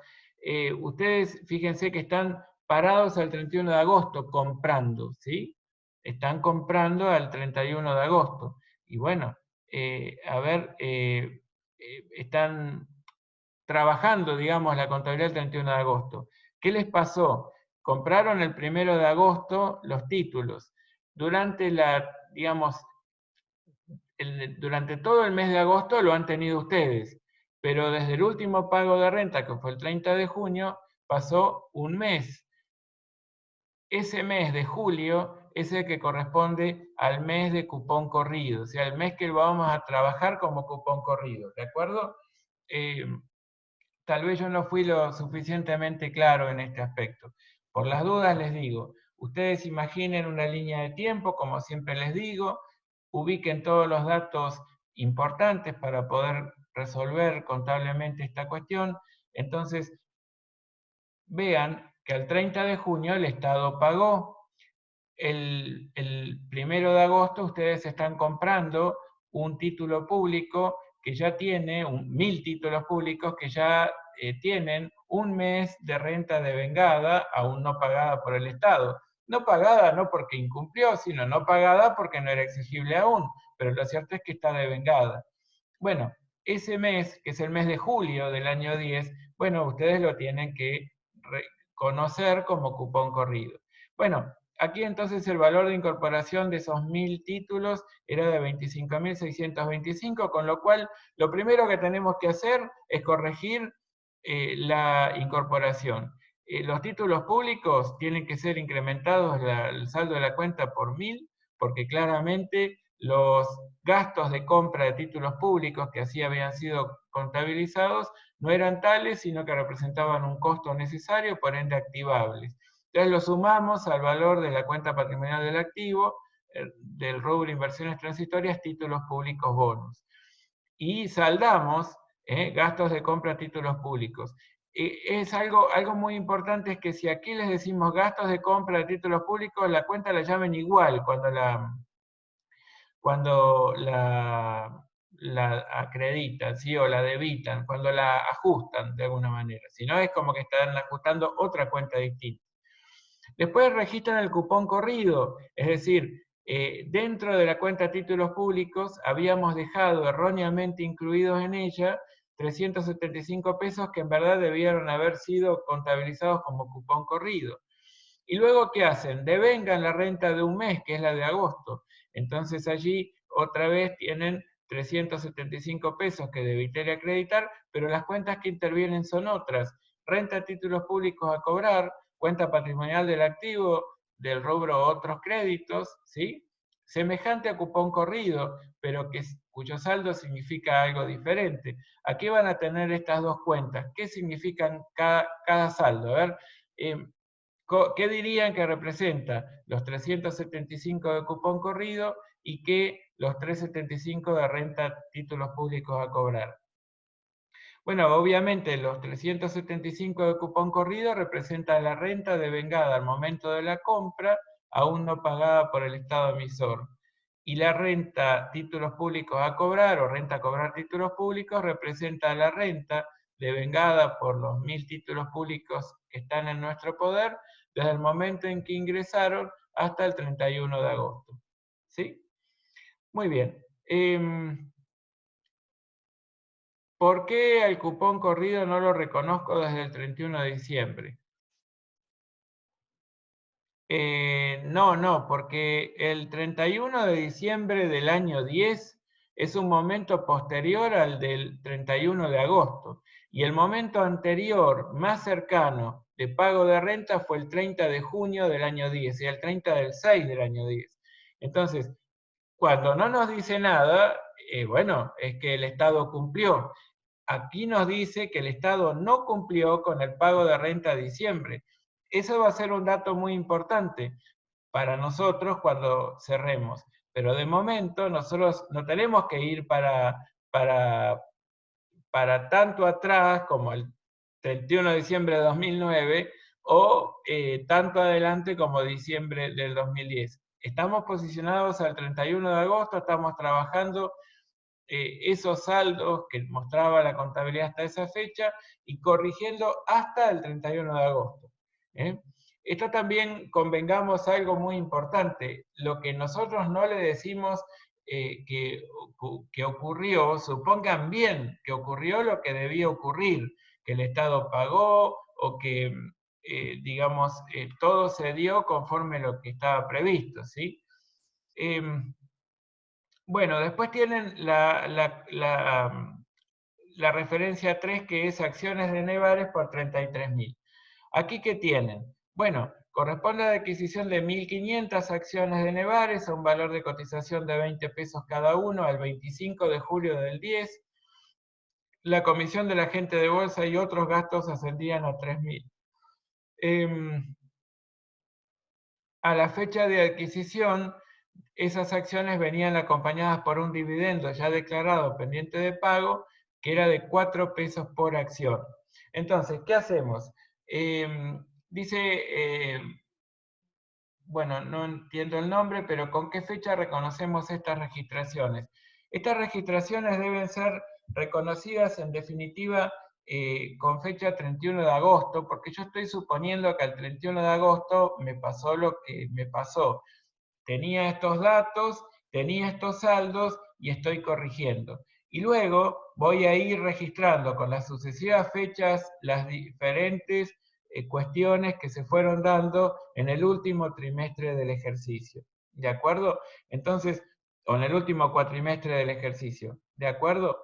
ustedes fíjense que están parados al 31 de agosto comprando, ¿sí? Están comprando al 31 de agosto. Y bueno, a ver, están trabajando, digamos, la contabilidad del 31 de agosto. ¿Qué les pasó? Compraron el 1 de agosto los títulos. Durante digamos, durante todo el mes de agosto lo han tenido ustedes, pero desde el último pago de renta, que fue el 30 de junio, pasó un mes. Ese mes de julio es el que corresponde al mes de cupón corrido, o sea, el mes que vamos a trabajar como cupón corrido, ¿de acuerdo? Tal vez yo no fui lo suficientemente claro en este aspecto. Por las dudas les digo, ustedes imaginen una línea de tiempo, como siempre les digo, ubiquen todos los datos importantes para poder resolver contablemente esta cuestión. Entonces, vean que al 30 de junio el Estado pagó. El 1 de agosto ustedes están comprando un título público que ya tiene, 1.000 títulos públicos que ya tienen un mes de renta devengada, aún no pagada por el Estado. No pagada no porque incumplió, sino no pagada porque no era exigible aún, pero lo cierto es que está devengada. Bueno, ese mes, que es el mes de julio del año 10, bueno, ustedes lo tienen que conocer como cupón corrido. Bueno, aquí entonces el valor de incorporación de esos 1.000 títulos era de 25.625, con lo cual lo primero que tenemos que hacer es corregir la incorporación. Los títulos públicos tienen que ser incrementados el saldo de la cuenta por 1.000, porque claramente los gastos de compra de títulos públicos que así habían sido contabilizados no eran tales, sino que representaban un costo necesario, por ende activables. Entonces lo sumamos al valor de la cuenta patrimonial del activo, del rubro inversiones transitorias, títulos públicos bonos. Y saldamos gastos de compra de títulos públicos. Es algo muy importante, es que si aquí les decimos gastos de compra de títulos públicos, la cuenta la llamen igual cuando la acreditan, ¿sí? O la debitan, cuando la ajustan de alguna manera. Si no, es como que están ajustando otra cuenta distinta. Después registran el cupón corrido, es decir, dentro de la cuenta títulos públicos habíamos dejado erróneamente incluidos en ella 375 pesos que en verdad debieron haber sido contabilizados como cupón corrido. Y luego, ¿qué hacen? Devengan la renta de un mes, que es la de agosto. Entonces allí otra vez tienen 375 pesos que debité acreditar, pero las cuentas que intervienen son otras. Renta de títulos públicos a cobrar, cuenta patrimonial del activo, del rubro otros créditos, ¿sí? Semejante a cupón corrido, pero cuyo saldo significa algo diferente. ¿A qué van a tener estas dos cuentas? ¿Qué significan cada saldo? A ver, ¿qué dirían que representa los 375 de cupón corrido y que los 375 de renta títulos públicos a cobrar? Bueno, obviamente los 375 de cupón corrido representan la renta devengada al momento de la compra, aún no pagada por el Estado emisor. Y la renta títulos públicos a cobrar o renta a cobrar títulos públicos representa la renta devengada por los 1000 títulos públicos que están en nuestro poder desde el momento en que ingresaron hasta el 31 de agosto. ¿Sí? Muy bien. ¿Por qué el cupón corrido no lo reconozco desde el 31 de diciembre? No, porque el 31 de diciembre del año 10 es un momento posterior al del 31 de agosto. Y el momento anterior, más cercano, de pago de renta fue el 30 de junio del año 10 y el 30 del 6 del año 10. Entonces, cuando no nos dice nada, bueno, es que el Estado cumplió. Aquí nos dice que el Estado no cumplió con el pago de renta de diciembre. Eso va a ser un dato muy importante para nosotros cuando cerremos. Pero de momento nosotros no tenemos que ir para tanto atrás como el 31 de diciembre de 2009 o tanto adelante como diciembre del 2010. Estamos posicionados al 31 de agosto, estamos trabajando esos saldos que mostraba la contabilidad hasta esa fecha y corrigiendo hasta el 31 de agosto. ¿eh? Esto también convengamos algo muy importante. Lo que nosotros no le decimos que ocurrió, supongan bien que ocurrió lo que debía ocurrir, que el Estado pagó o que, digamos, todo se dio conforme lo que estaba previsto, ¿sí? Bueno, después tienen la referencia 3, que es acciones de Nevares por 33.000. ¿Aquí qué tienen? Bueno, corresponde a la adquisición de 1.500 acciones de Nevares a un valor de cotización de 20 pesos cada uno al 25 de julio del 10. La comisión del agente de bolsa y otros gastos ascendían a 3.000. A la fecha de adquisición, esas acciones venían acompañadas por un dividendo ya declarado pendiente de pago, que era de 4 pesos por acción. Entonces, ¿qué hacemos? Dice, bueno, no entiendo el nombre, pero ¿con qué fecha reconocemos estas registraciones? Estas registraciones deben ser reconocidas en definitiva con fecha 31 de agosto, porque yo estoy suponiendo que al 31 de agosto me pasó lo que me pasó. Tenía estos datos, tenía estos saldos y estoy corrigiendo. Y luego voy a ir registrando con las sucesivas fechas las diferentes cuestiones que se fueron dando en el último trimestre del ejercicio. ¿De acuerdo? Entonces, o en el último cuatrimestre del ejercicio. ¿De acuerdo?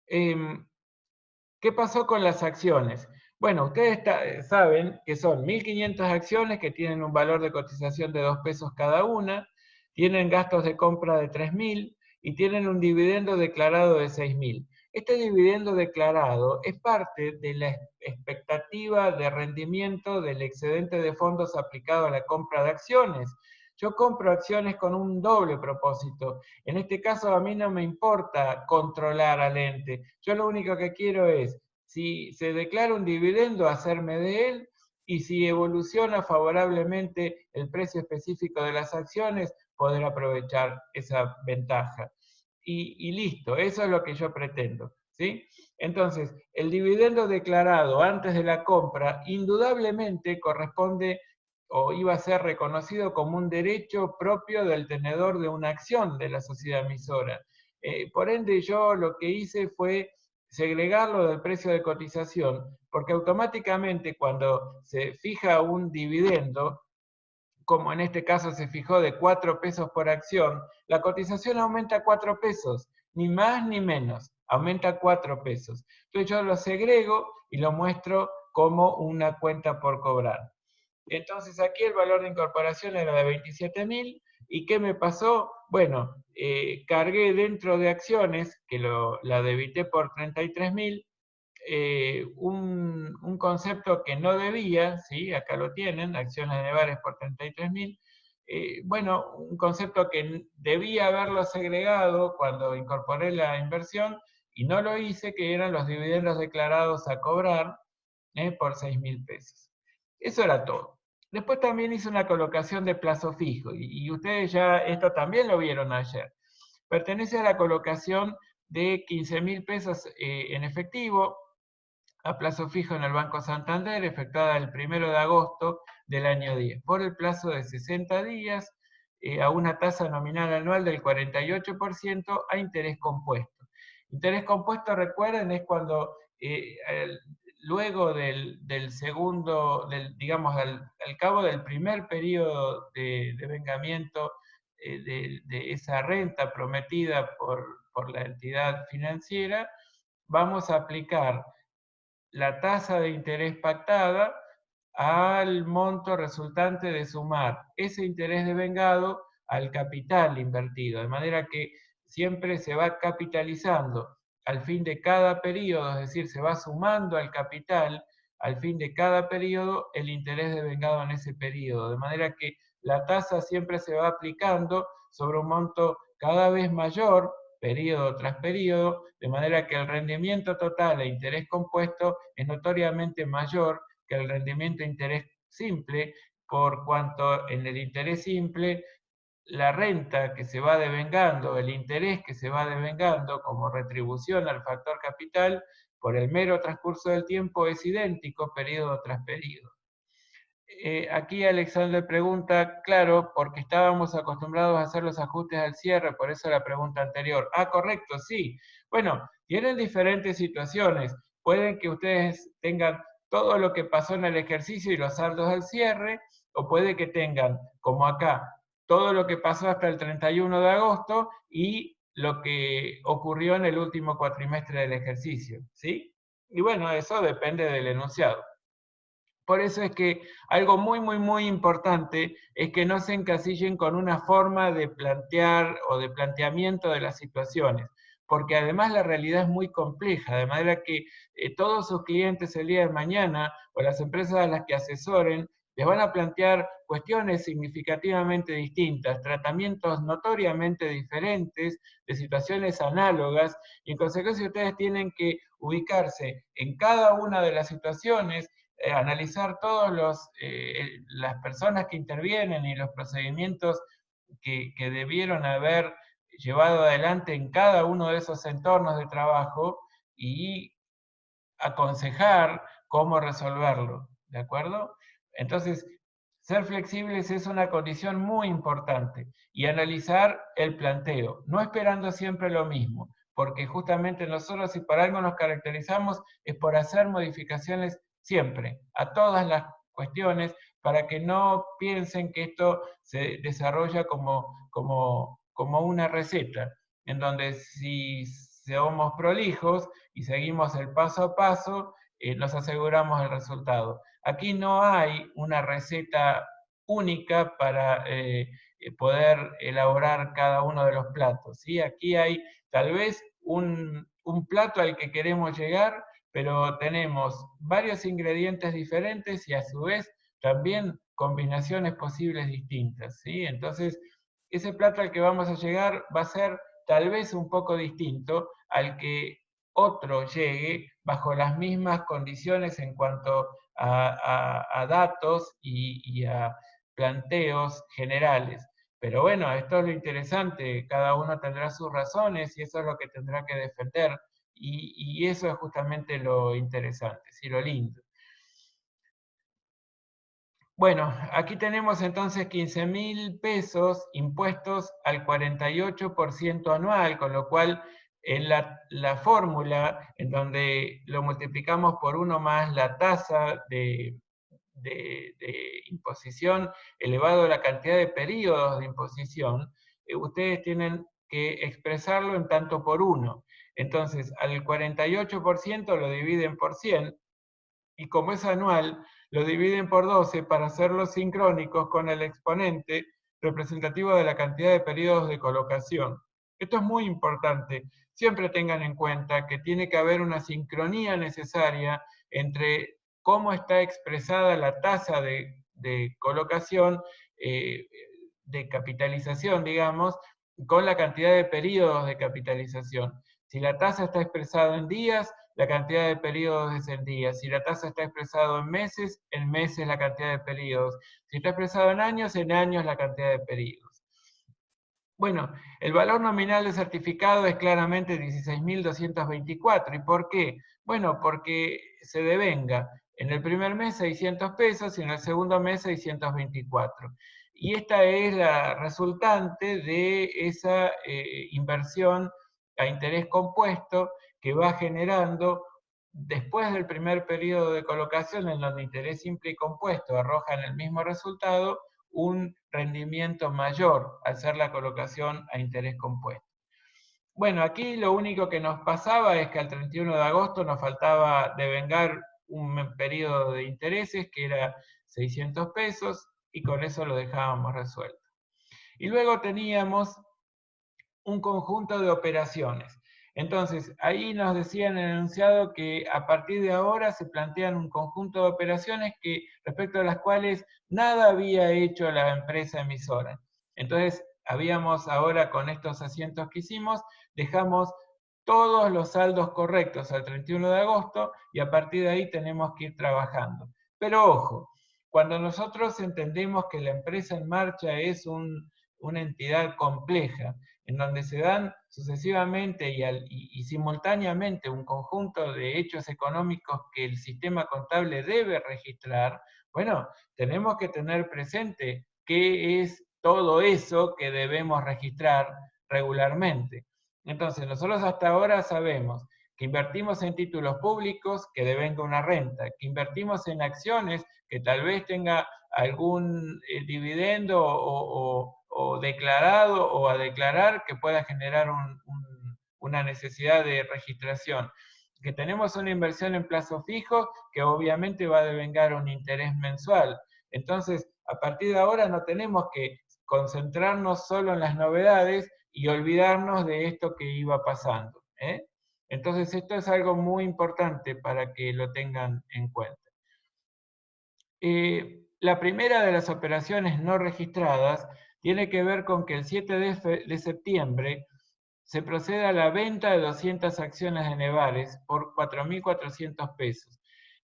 ¿Qué pasó con las acciones? Bueno, ustedes saben que son 1.500 acciones que tienen un valor de cotización de 2 pesos cada una, tienen gastos de compra de 3.000 y tienen un dividendo declarado de 6.000. Este dividendo declarado es parte de la expectativa de rendimiento del excedente de fondos aplicado a la compra de acciones. Yo compro acciones con un doble propósito. En este caso a mí no me importa controlar al ente. Yo lo único que quiero es, si se declara un dividendo, hacerme de él, y si evoluciona favorablemente el precio específico de las acciones, poder aprovechar esa ventaja. Y listo, eso es lo que yo pretendo. ¿sí? Entonces, el dividendo declarado antes de la compra indudablemente corresponde o iba a ser reconocido como un derecho propio del tenedor de una acción de la sociedad emisora. Por ende, yo lo que hice fue segregarlo del precio de cotización, porque automáticamente cuando se fija un dividendo, como en este caso se fijó de 4 pesos por acción, la cotización aumenta 4 pesos, ni más ni menos, aumenta 4 pesos. Entonces yo lo segrego y lo muestro como una cuenta por cobrar. Entonces aquí el valor de incorporación era de 27.000. ¿Y qué me pasó? Bueno, cargué dentro de acciones, que la debité por 33.000, un concepto que no debía, ¿sí? Acá lo tienen, acciones de Bares por 33.000. Bueno, un concepto que debía haberlo segregado cuando incorporé la inversión y no lo hice, que eran los dividendos declarados a cobrar por 6.000 pesos. Eso era todo. Después también hice una colocación de plazo fijo y ustedes ya esto también lo vieron ayer. Pertenece a la colocación de 15.000 pesos en efectivo a plazo fijo en el Banco Santander, efectuada el 1 de agosto del año 10, por el plazo de 60 días, a una tasa nominal anual del 48% a interés compuesto. Interés compuesto, recuerden, es cuando luego del segundo, digamos, al cabo del primer periodo de vengamiento de esa renta prometida por la entidad financiera, vamos a aplicar la tasa de interés pactada al monto resultante de sumar ese interés devengado al capital invertido, de manera que siempre se va capitalizando al fin de cada periodo, es decir, se va sumando al capital al fin de cada periodo el interés devengado en ese periodo, de manera que la tasa siempre se va aplicando sobre un monto cada vez mayor periodo tras periodo, de manera que el rendimiento total e interés compuesto es notoriamente mayor que el rendimiento de interés simple, por cuanto en el interés simple la renta que se va devengando, el interés que se va devengando como retribución al factor capital, por el mero transcurso del tiempo es idéntico periodo tras periodo. Aquí Alexander pregunta, claro, porque estábamos acostumbrados a hacer los ajustes al cierre, por eso la pregunta anterior. Ah, correcto, sí. Bueno, tienen diferentes situaciones. Pueden que ustedes tengan todo lo que pasó en el ejercicio y los saldos al cierre, o puede que tengan, como acá, todo lo que pasó hasta el 31 de agosto y lo que ocurrió en el último cuatrimestre del ejercicio, ¿sí? Y bueno, eso depende del enunciado. Por eso es que algo muy importante es que no se encasillen con una forma de plantear o de planteamiento de las situaciones, porque además la realidad es muy compleja, de manera que todos sus clientes el día de mañana o las empresas a las que asesoren les van a plantear cuestiones significativamente distintas, tratamientos notoriamente diferentes de situaciones análogas, y en consecuencia ustedes tienen que ubicarse en cada una de las situaciones, analizar todas las personas que intervienen y los procedimientos que debieron haber llevado adelante en cada uno de esos entornos de trabajo y aconsejar cómo resolverlo, ¿de acuerdo? Entonces, ser flexibles es una condición muy importante y analizar el planteo, no esperando siempre lo mismo, porque justamente nosotros, si por algo nos caracterizamos, es por hacer modificaciones siempre, a todas las cuestiones, para que no piensen que esto se desarrolla como una receta, en donde si somos prolijos y seguimos el paso a paso, nos aseguramos el resultado. Aquí no hay una receta única para poder elaborar cada uno de los platos, ¿sí? Aquí hay tal vez un plato al que queremos llegar, pero tenemos varios ingredientes diferentes y a su vez también combinaciones posibles distintas, ¿sí? Entonces, ese plato al que vamos a llegar va a ser tal vez un poco distinto al que otro llegue bajo las mismas condiciones en cuanto a datos y a planteos generales. Pero bueno, esto es lo interesante, cada uno tendrá sus razones y eso es lo que tendrá que defender y eso es justamente lo interesante, sí, lo lindo. Bueno, aquí tenemos entonces 15.000 pesos impuestos al 48% anual, con lo cual en la fórmula en donde lo multiplicamos por 1 más la tasa de imposición elevado a la cantidad de periodos de imposición, ustedes tienen que expresarlo en tanto por uno. Entonces, al 48% lo dividen por 100, y como es anual, lo dividen por 12 para hacerlos sincrónicos con el exponente representativo de la cantidad de periodos de colocación. Esto es muy importante. Siempre tengan en cuenta que tiene que haber una sincronía necesaria entre cómo está expresada la tasa de colocación, de capitalización, digamos, con la cantidad de periodos de capitalización. Si la tasa está expresada en días, la cantidad de periodos es en días. Si la tasa está expresada en meses la cantidad de periodos. Si está expresado en años la cantidad de periodos. Bueno, el valor nominal del certificado es claramente 16.224. ¿Y por qué? Bueno, porque se devenga en el primer mes 600 pesos y en el segundo mes 624. Y esta es la resultante de esa inversión a interés compuesto que va generando después del primer periodo de colocación, en donde interés simple y compuesto arrojan el mismo resultado, un rendimiento mayor al ser la colocación a interés compuesto. Bueno, aquí lo único que nos pasaba es que al 31 de agosto nos faltaba devengar un periodo de intereses que era 600 pesos y con eso lo dejábamos resuelto. Y luego teníamos un conjunto de operaciones. Entonces, ahí nos decían en el enunciado que a partir de ahora se plantean un conjunto de operaciones que, respecto a las cuales nada había hecho la empresa emisora. Entonces, habíamos ahora con estos asientos que hicimos, dejamos todos los saldos correctos al 31 de agosto y a partir de ahí tenemos que ir trabajando. Pero ojo, cuando nosotros entendemos que la empresa en marcha es una entidad compleja, en donde se dan sucesivamente y simultáneamente un conjunto de hechos económicos que el sistema contable debe registrar, bueno, tenemos que tener presente qué es todo eso que debemos registrar regularmente. Entonces, nosotros hasta ahora sabemos que invertimos en títulos públicos, que devenga una renta, que invertimos en acciones, que tal vez tenga algún dividendo o declarado o a declarar que pueda generar una necesidad de registración. Que tenemos una inversión en plazo fijo que obviamente va a devengar un interés mensual. Entonces, a partir de ahora no tenemos que concentrarnos solo en las novedades y olvidarnos de esto que iba pasando. Entonces, esto es algo muy importante para que lo tengan en cuenta. La primera de las operaciones no registradas tiene que ver con que el 7 de septiembre se procede a la venta de 200 acciones de Nevares por 4.400 pesos.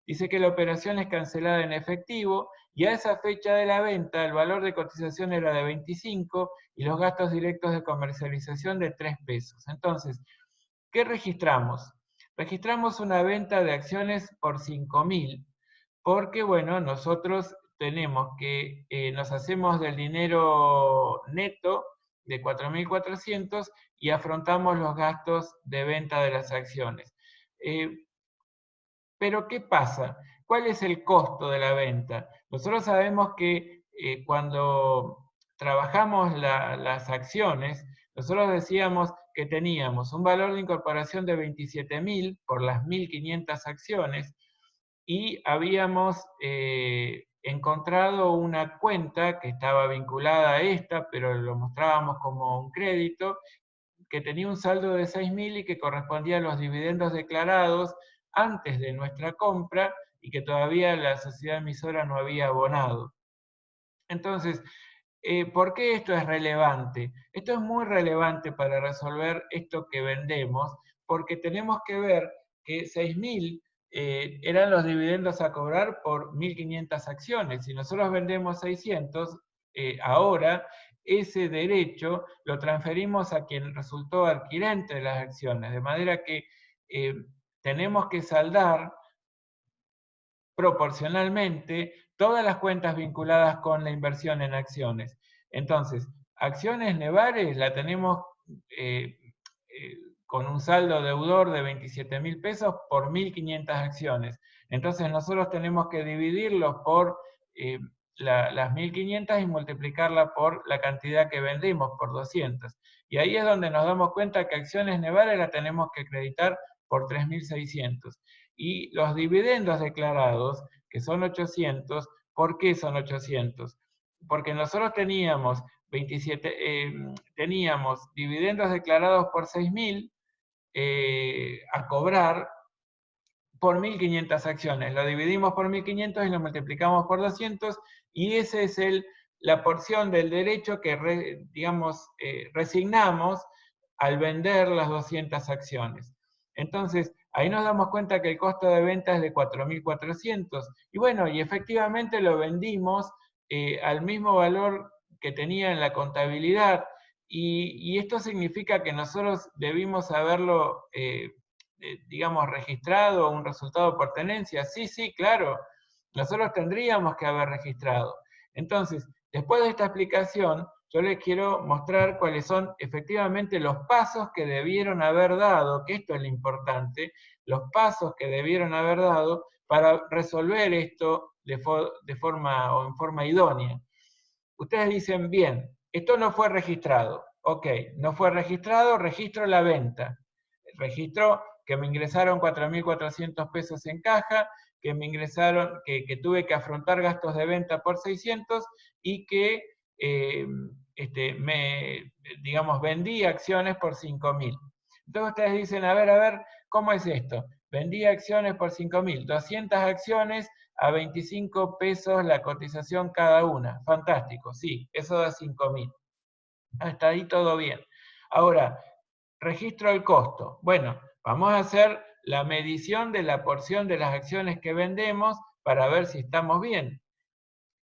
Dice que la operación es cancelada en efectivo y a esa fecha de la venta el valor de cotización era de 25 y los gastos directos de comercialización de 3 pesos. Entonces, ¿qué registramos? Registramos una venta de acciones por 5.000 porque, bueno, nosotros tenemos que, nos hacemos del dinero neto de 4.400 y afrontamos los gastos de venta de las acciones. Pero, ¿qué pasa? ¿Cuál es el costo de la venta? Nosotros sabemos que cuando trabajamos las acciones, nosotros decíamos que teníamos un valor de incorporación de 27.000 por las 1.500 acciones, y habíamos encontrado una cuenta que estaba vinculada a esta, pero lo mostrábamos como un crédito, que tenía un saldo de 6.000 y que correspondía a los dividendos declarados antes de nuestra compra y que todavía la sociedad emisora no había abonado. Entonces, ¿por qué esto es relevante? Esto es muy relevante para resolver esto que vendemos, porque tenemos que ver que 6.000 eran los dividendos a cobrar por 1.500 acciones. Si nosotros vendemos 600, ahora ese derecho lo transferimos a quien resultó adquirente de las acciones, de manera que tenemos que saldar proporcionalmente todas las cuentas vinculadas con la inversión en acciones. Entonces, acciones Nevares la tenemos con un saldo deudor de 27.000 pesos por 1.500 acciones. Entonces nosotros tenemos que dividirlos por las 1.500 y multiplicarla por la cantidad que vendimos, por 200. Y ahí es donde nos damos cuenta que acciones Nevare la tenemos que acreditar por 3.600. Y los dividendos declarados, que son 800, ¿por qué son 800? Porque nosotros teníamos dividendos declarados por 6.000 a cobrar por 1.500 acciones. Lo dividimos por 1.500 y lo multiplicamos por 200 y esa es la porción del derecho que resignamos al vender las 200 acciones. Entonces, ahí nos damos cuenta que el costo de venta es de 4.400. Y bueno, y efectivamente lo vendimos al mismo valor que tenía en la contabilidad. Y esto significa que nosotros debimos haberlo, registrado un resultado por tenencia. Sí, sí, claro. Nosotros tendríamos que haber registrado. Entonces, después de esta explicación, yo les quiero mostrar cuáles son efectivamente los pasos que debieron haber dado, que esto es lo importante, los pasos que debieron haber dado para resolver esto en forma idónea. Ustedes dicen, bien, esto no fue registrado. Ok, no fue registrado, registro la venta. Registro que me ingresaron 4.400 pesos en caja, que me ingresaron, que tuve que afrontar gastos de venta por 600 y que vendí acciones por 5.000. Entonces ustedes dicen, a ver, ¿cómo es esto? Vendí acciones por 5.000, 200 acciones a 25 pesos la cotización cada una. Fantástico, sí, eso da 5.000. Hasta ahí todo bien. Ahora, registro el costo. Bueno, vamos a hacer la medición de la porción de las acciones que vendemos para ver si estamos bien.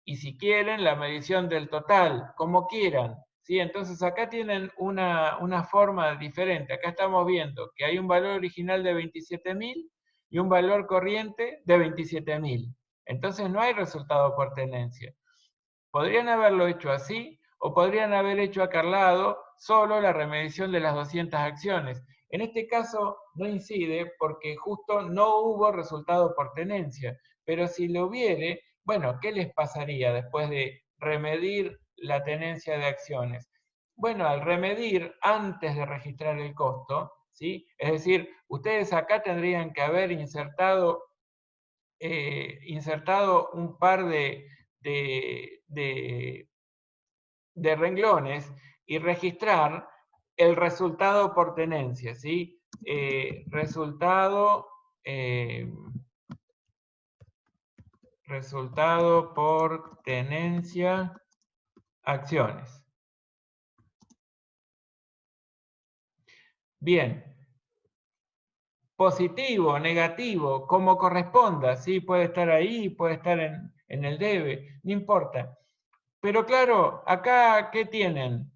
Y si quieren, la medición del total, como quieran. ¿Sí? Entonces acá tienen una forma diferente. Acá estamos viendo que hay un valor original de 27.000 y un valor corriente de 27.000. Entonces no hay resultado por tenencia. Podrían haberlo hecho así o podrían haber hecho acá al lado solo la remedición de las 200 acciones. En este caso no incide porque justo no hubo resultado por tenencia, pero si lo hubiere, bueno, ¿qué les pasaría después de remedir la tenencia de acciones? Bueno, al remedir antes de registrar el costo, ¿sí? Es decir, ustedes acá tendrían que haber insertado un par de renglones y registrar el resultado por tenencia, ¿sí? Resultado por tenencia, acciones. Bien. Positivo, negativo, como corresponda, ¿sí? Puede estar ahí, puede estar en el debe, no importa. Pero claro, acá, ¿qué tienen?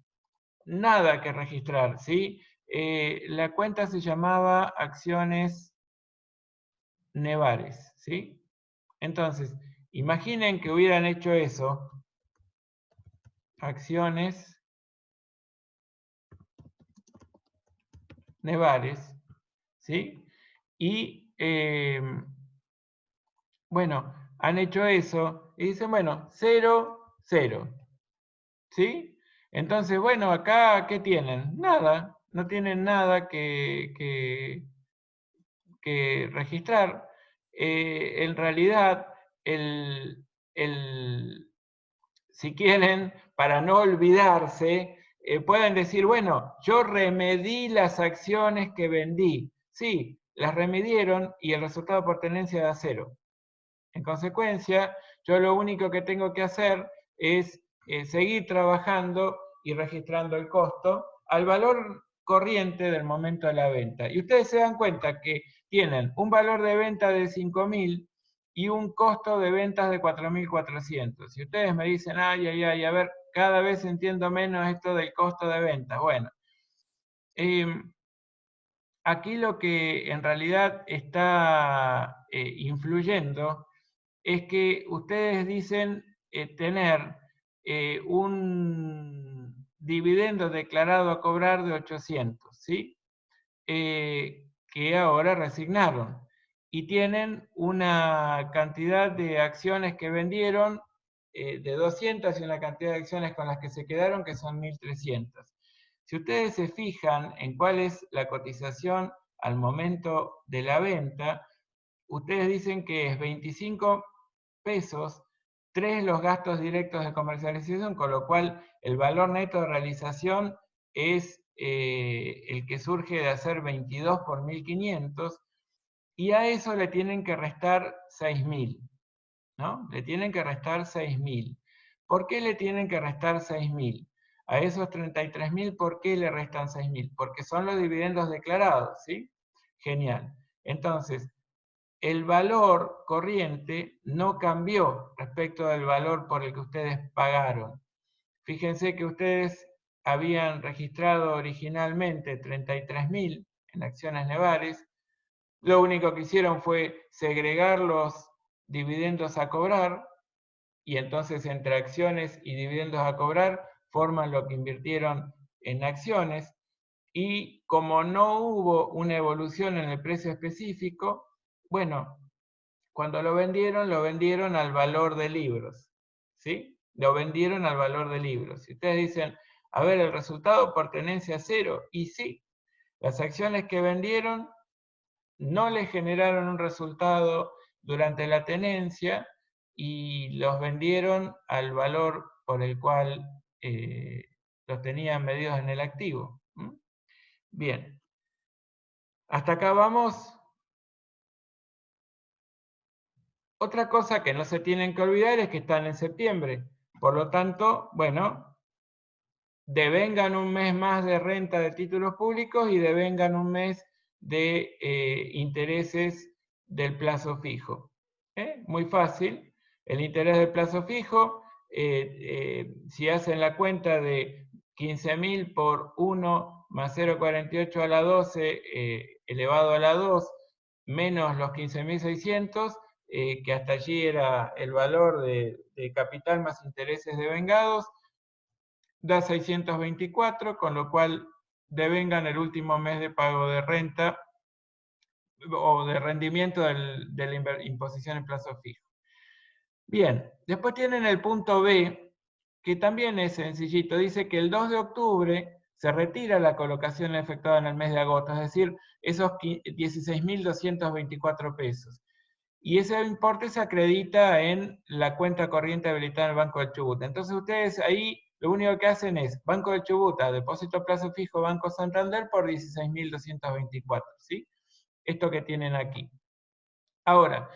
Nada que registrar, ¿sí? La cuenta se llamaba Acciones Nevares, ¿sí? Entonces, imaginen que hubieran hecho eso, Acciones Nevares, ¿sí? Y, bueno, han hecho eso y dicen, bueno, 0, 0, ¿sí? Entonces, bueno, acá, ¿qué tienen? Nada, no tienen nada que registrar. En realidad, si quieren, para no olvidarse, pueden decir, bueno, yo remedí las acciones que vendí. Sí, las remedieron y el resultado por tenencia da 0. En consecuencia, yo lo único que tengo que hacer es seguir trabajando y registrando el costo al valor corriente del momento de la venta. Y ustedes se dan cuenta que tienen un valor de venta de 5.000 y un costo de ventas de 4.400. Si ustedes me dicen, ay, a ver, cada vez entiendo menos esto del costo de ventas. Bueno, aquí lo que en realidad está influyendo es que ustedes dicen tener un dividendo declarado a cobrar de 800, ¿sí? que ahora resignaron. Y tienen una cantidad de acciones que vendieron de 200 y una cantidad de acciones con las que se quedaron que son 1.300. Si ustedes se fijan en cuál es la cotización al momento de la venta, ustedes dicen que es 25 pesos, 3 los gastos directos de comercialización, con lo cual el valor neto de realización es el que surge de hacer 22 por 1.500, y a eso le tienen que restar 6.000, ¿no? Le tienen que restar 6.000. ¿Por qué le tienen que restar 6.000? A esos 33.000, ¿por qué le restan 6.000? Porque son los dividendos declarados, ¿sí? Genial. Entonces, el valor corriente no cambió respecto del valor por el que ustedes pagaron. Fíjense que ustedes habían registrado originalmente 33.000 en acciones Nevares. Lo único que hicieron fue segregar los dividendos a cobrar, y entonces entre acciones y dividendos a cobrar forman lo que invirtieron en acciones. Y como no hubo una evolución en el precio específico, bueno, cuando lo vendieron al valor de libros, ¿sí? Lo vendieron al valor de libros. Si ustedes dicen, a ver, el resultado por tenencia cero, y sí, las acciones que vendieron no le generaron un resultado durante la tenencia y los vendieron al valor por el cual los tenían medidos en el activo. Bien, hasta acá vamos. Otra cosa que no se tienen que olvidar es que están en septiembre. Por lo tanto, bueno, devengan un mes más de renta de títulos públicos y devengan un mes de intereses del plazo fijo. Muy fácil. El interés del plazo fijo, si hacen la cuenta de 15.000 por 1 más 0,48 a la 12 elevado a la 2 menos los 15.600, que hasta allí era el valor de capital más intereses devengados, da 624, con lo cual devengan el último mes de pago de renta o de rendimiento de la imposición en plazo fijo. Bien, después tienen el punto B, que también es sencillito. Dice que el 2 de octubre se retira la colocación efectuada en el mes de agosto, es decir, esos 16.224 pesos. Y ese importe se acredita en la cuenta corriente habilitada en el Banco del Chubut. Entonces ustedes ahí lo único que hacen es Banco del Chubut, a depósito a plazo fijo Banco Santander por 16.224, ¿sí? Esto que tienen aquí. Ahora,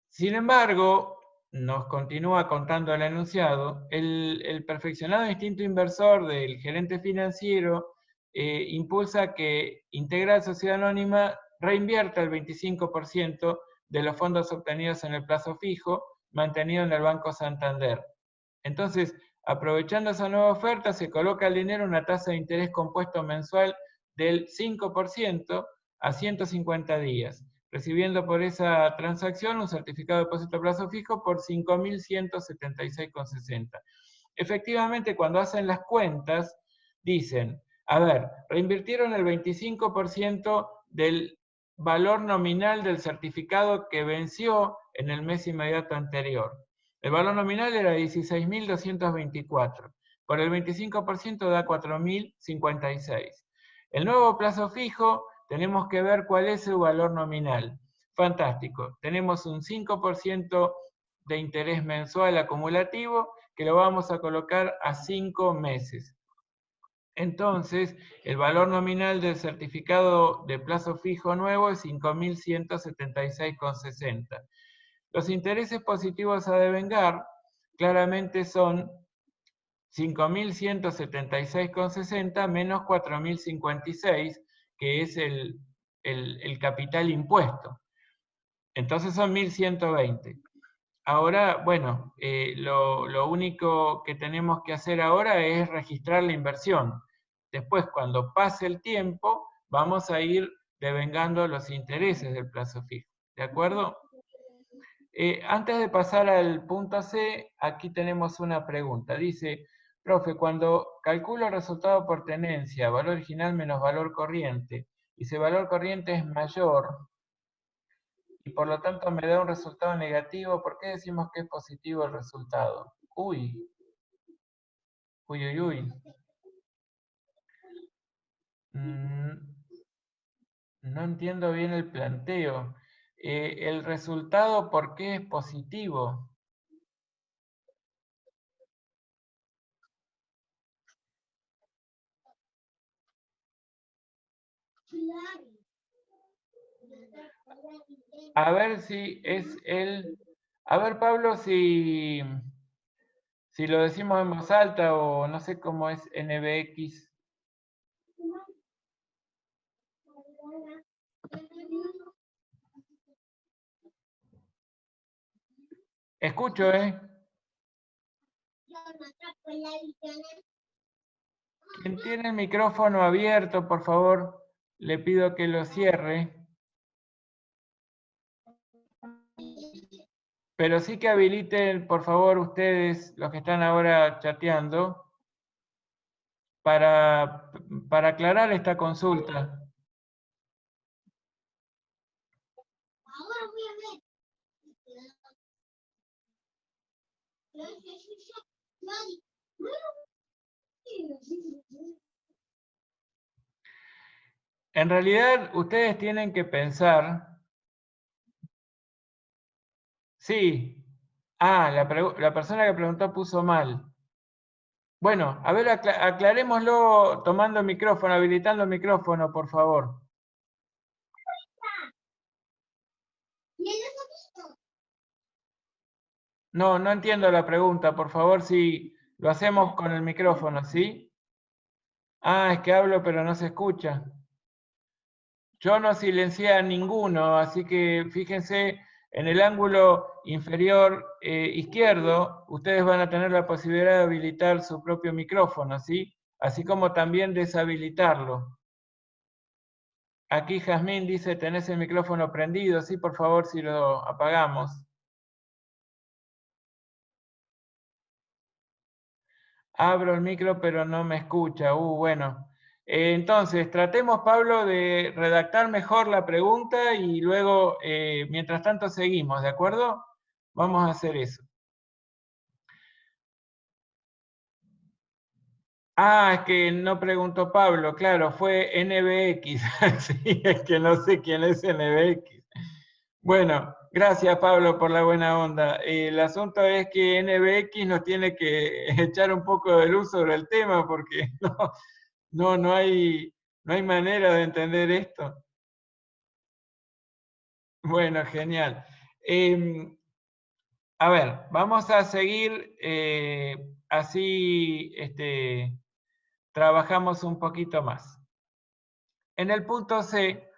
sin embargo, nos continúa contando el enunciado, el perfeccionado instinto inversor del gerente financiero impulsa que Integral Sociedad Anónima reinvierta el 25% de los fondos obtenidos en el plazo fijo, mantenido en el Banco Santander. Entonces, aprovechando esa nueva oferta, se coloca el dinero en una tasa de interés compuesto mensual del 5% a 150 días, recibiendo por esa transacción un certificado de depósito a plazo fijo por 5.176,60. Efectivamente, cuando hacen las cuentas, dicen, a ver, reinvirtieron el 25% del valor nominal del certificado que venció en el mes inmediato anterior. El valor nominal era 16.224. Por el 25% da 4.056. El nuevo plazo fijo, tenemos que ver cuál es su valor nominal. Fantástico. Tenemos un 5% de interés mensual acumulativo que lo vamos a colocar a 5 meses. Entonces, el valor nominal del certificado de plazo fijo nuevo es 5.176,60. Los intereses positivos a devengar claramente son 5.176,60 menos 4.056, que es el capital impuesto. Entonces son 1.120. Ahora, bueno, lo único que tenemos que hacer ahora es registrar la inversión. Después, cuando pase el tiempo, vamos a ir devengando los intereses del plazo fijo. ¿De acuerdo? Antes de pasar al punto C, aquí tenemos una pregunta. Dice, profe, cuando calculo el resultado por tenencia, valor original menos valor corriente, y si el valor corriente es mayor, y por lo tanto me da un resultado negativo, ¿por qué decimos que es positivo el resultado? Uy, uy, uy, uy. Mm, no entiendo bien el planteo. El resultado, ¿por qué es positivo? A ver si es el... A ver, Pablo, si lo decimos en voz alta o no sé cómo es NBX. Escucho, ¿eh? Quien tiene el micrófono abierto, por favor, le pido que lo cierre. Pero sí que habiliten, por favor, ustedes, los que están ahora chateando, para, para aclarar esta consulta. En realidad, ustedes tienen que pensar, sí, la persona que preguntó puso mal. Bueno, a ver, aclarémoslo tomando el micrófono, habilitando el micrófono, por favor. No, no entiendo la pregunta, por favor, si lo hacemos con el micrófono, ¿sí? Ah, es que hablo pero no se escucha. Yo no silencié a ninguno, así que fíjense en el ángulo inferior izquierdo, ustedes van a tener la posibilidad de habilitar su propio micrófono, ¿sí? Así como también deshabilitarlo. Aquí Jazmín dice, ¿tenés el micrófono prendido? Sí, por favor, si lo apagamos. Abro el micro, pero no me escucha. Bueno. Entonces, tratemos, Pablo, de redactar mejor la pregunta y luego, mientras tanto, seguimos, ¿de acuerdo? Vamos a hacer eso. Ah, es que no preguntó Pablo, claro, fue NBX. Sí, es que no sé quién es NBX. Bueno, gracias Pablo por la buena onda. El asunto es que NBX nos tiene que echar un poco de luz sobre el tema porque no hay manera de entender esto. Bueno, genial. A ver, vamos a seguir así trabajamos un poquito más. En el punto C,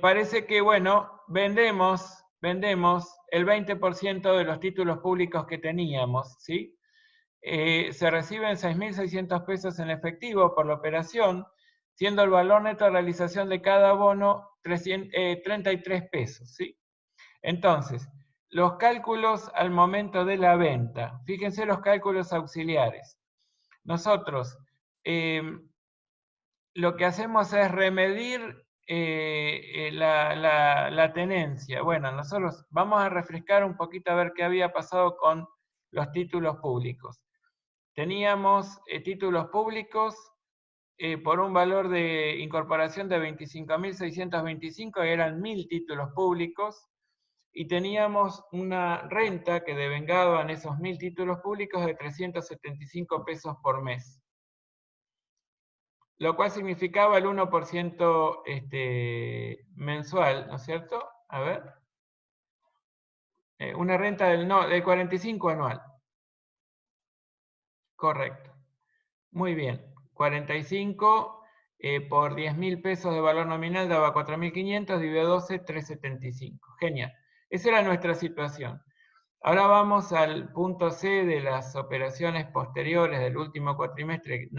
parece que, bueno, vendemos el 20% de los títulos públicos que teníamos, ¿sí? Se reciben 6.600 pesos en efectivo por la operación, siendo el valor neto de realización de cada bono 33 pesos, ¿sí? Entonces, los cálculos al momento de la venta. Fíjense los cálculos auxiliares. Nosotros lo que hacemos es remedir la tenencia. Bueno, nosotros vamos a refrescar un poquito a ver qué había pasado con los títulos públicos. Teníamos títulos públicos por un valor de incorporación de 25.625, eran 1.000 títulos públicos, y teníamos una renta que devengaban esos 1.000 títulos públicos de 375 pesos por mes, lo cual significaba el 1% mensual, ¿no es cierto? A ver. Una renta del 45 anual. Correcto. Muy bien. 45 por 10.000 pesos de valor nominal daba 4.500, dividido 12, 375. Genial. Esa era nuestra situación. Ahora vamos al punto C de las operaciones posteriores del último cuatrimestre,